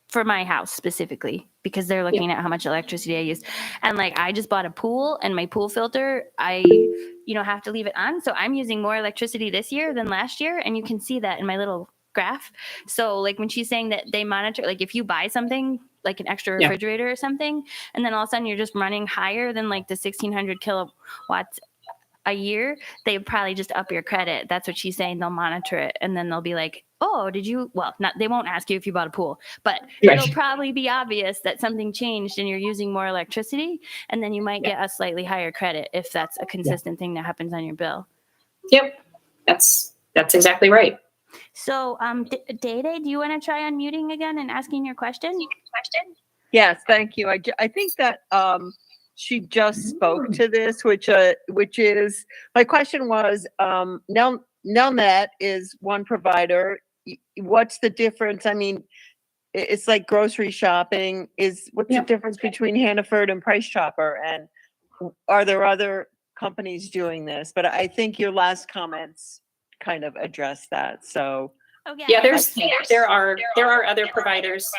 Speaker 1: for my house specifically, because they're looking at how much electricity I use. And like, I just bought a pool, and my pool filter, I have to leave it on. So I'm using more electricity this year than last year. And you can see that in my little graph. So like, when she's saying that they monitor, like if you buy something like an extra refrigerator or something, and then all of a sudden you're just running higher than like the 1,600 kilowatts a year, they probably just up your credit. That's what she's saying. They'll monitor it, and then they'll be like, oh, they won't ask you if you bought a pool, but it'll probably be obvious that something changed and you're using more electricity. And then you might get a slightly higher credit if that's a consistent thing that happens on your bill.
Speaker 2: Yep. That's exactly right.
Speaker 1: So, Day-Day, do you want to try unmuting again and asking your question?
Speaker 13: Yes, thank you. I think that she just spoke to this, which is, my question was, Nelnet is one provider. What's the difference? I mean, it's like grocery shopping. What's the difference between Hannaford and Price Chopper? And are there other companies doing this? But I think your last comments kind of address that. So
Speaker 2: there are other providers.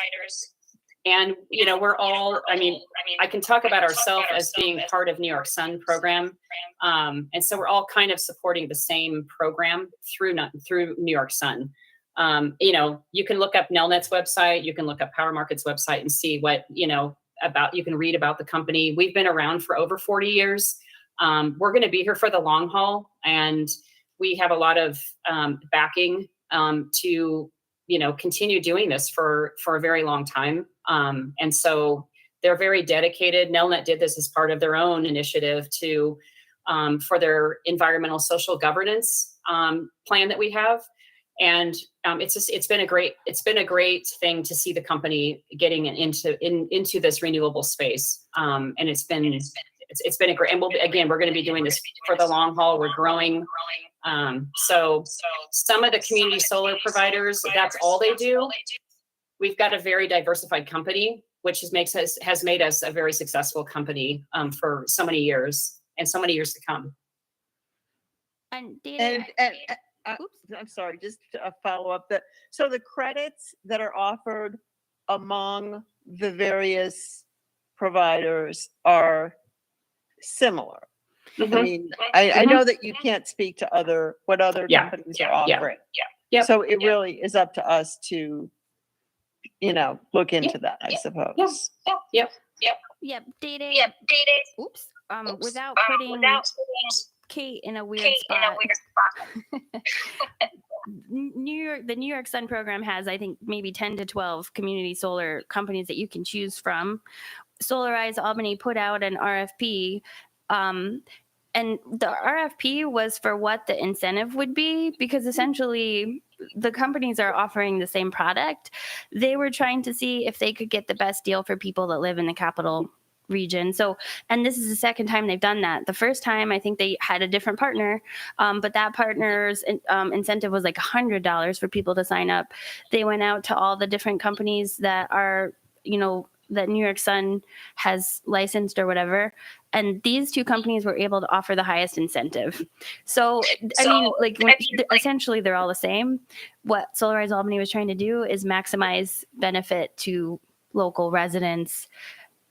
Speaker 2: And, we're all, I can talk about ourselves as being part of New York Sun program. And so we're all kind of supporting the same program through New York Sun. You can look up Nelnet's website, you can look up Power Market's website and see what, you can read about the company. We've been around for over 40 years. We're going to be here for the long haul, and we have a lot of backing to continue doing this for a very long time. And so they're very dedicated. Nelnet did this as part of their own initiative for their environmental social governance plan that we have. And it's been a great thing to see the company getting into this renewable space. And it's been a great, and we're going to be doing this for the long haul. We're growing. So some of the community solar providers, that's all they do. We've got a very diversified company, which has made us a very successful company for so many years and so many years to come.
Speaker 13: Oops, I'm sorry, just a follow up. So the credits that are offered among the various providers are similar. Mm-hmm. I mean, I know that you can't speak to what other companies are offering. Yeah. So it really is up to us to, look into that, I suppose.
Speaker 2: Yep.
Speaker 1: Day-Day. Oops. Without putting Kate in a weird spot. The New York Sun program has, I think, maybe 10 to 12 community solar companies that you can choose from. Solarize Albany put out an RFP. and the RFP was for what the incentive would be, because essentially the companies are offering the same product. They were trying to see if they could get the best deal for people that live in the capital region. So, and this is the second time they've done that. The first time, I think they had a different partner, but that partner's incentive was like $100 for people to sign up. They went out to all the different companies that are, you know, that New York Sun has licensed or whatever. And these two companies were able to offer the highest incentive. So, I mean, like, essentially they're all the same. What Solarize Albany was trying to do is maximize benefit to local residents.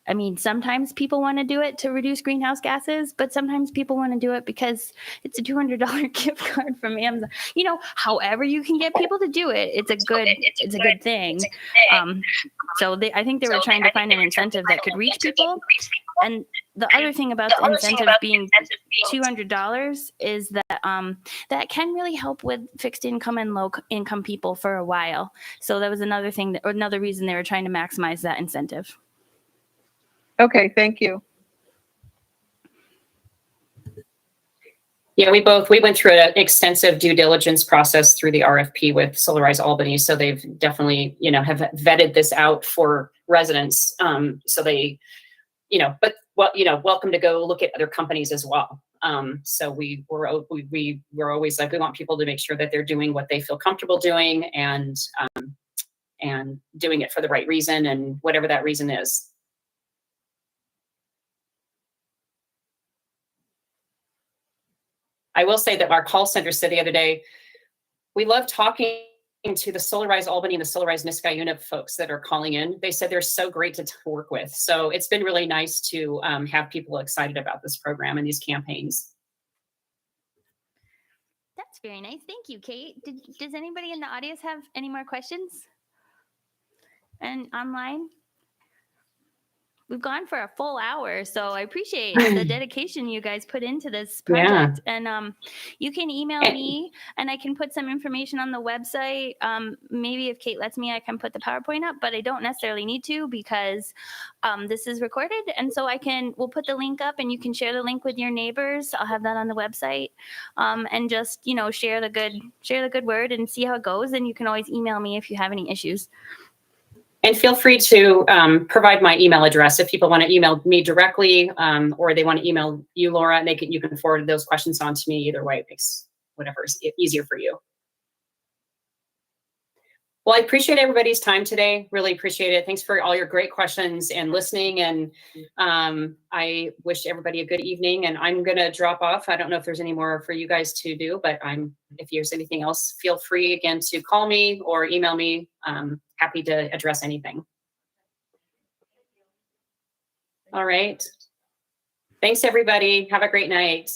Speaker 1: I mean, sometimes people want to do it to reduce greenhouse gases, but sometimes people want to do it because it's a $200 gift card from Amazon. You know, however you can get people to do it, it's a good thing. So I think they were trying to find an incentive that could reach people. And the other thing about the incentive being $200 is that that can really help with fixed income and low income people for a while. So that was another thing, or another reason they were trying to maximize that incentive.
Speaker 13: Okay, thank you.
Speaker 2: Yeah, we went through an extensive due diligence process through the RFP with Solarize Albany. So they've definitely, you know, have vetted this out for residents. So they, you know, but well, you know, welcome to go look at other companies as well. So we were always like, we want people to make sure that they're doing what they feel comfortable doing and doing it for the right reason, and whatever that reason is. I will say that our call center said the other day, we love talking to the Solarize Albany and the Solarize Niskayuna folks that are calling in. They said they're so great to work with. So it's been really nice to have people excited about this program and these campaigns.
Speaker 1: That's very nice. Thank you, Kate. Does anybody in the audience have any more questions? And online? We've gone for a full hour, so I appreciate the dedication you guys put into this project. Yeah. And you can email me, and I can put some information on the website. Maybe if Kate lets me, I can put the PowerPoint up, but I don't necessarily need to, because this is recorded. And so we'll put the link up, and you can share the link with your neighbors. I'll have that on the website, and just, you know, share the good word and see how it goes. And you can always email me if you have any issues.
Speaker 2: And feel free to provide my email address if people want to email me directly, or they want to email you, Laura, and you can forward those questions on to me. Either way, it makes whatever is easier for you. Well, I appreciate everybody's time today. Really appreciate it. Thanks for all your great questions and listening. And I wish everybody a good evening. And I'm going to drop off. I don't know if there's any more for you guys to do, but if there's anything else, feel free again to call me or email me. Happy to address anything. All right. Thanks, everybody. Have a great night.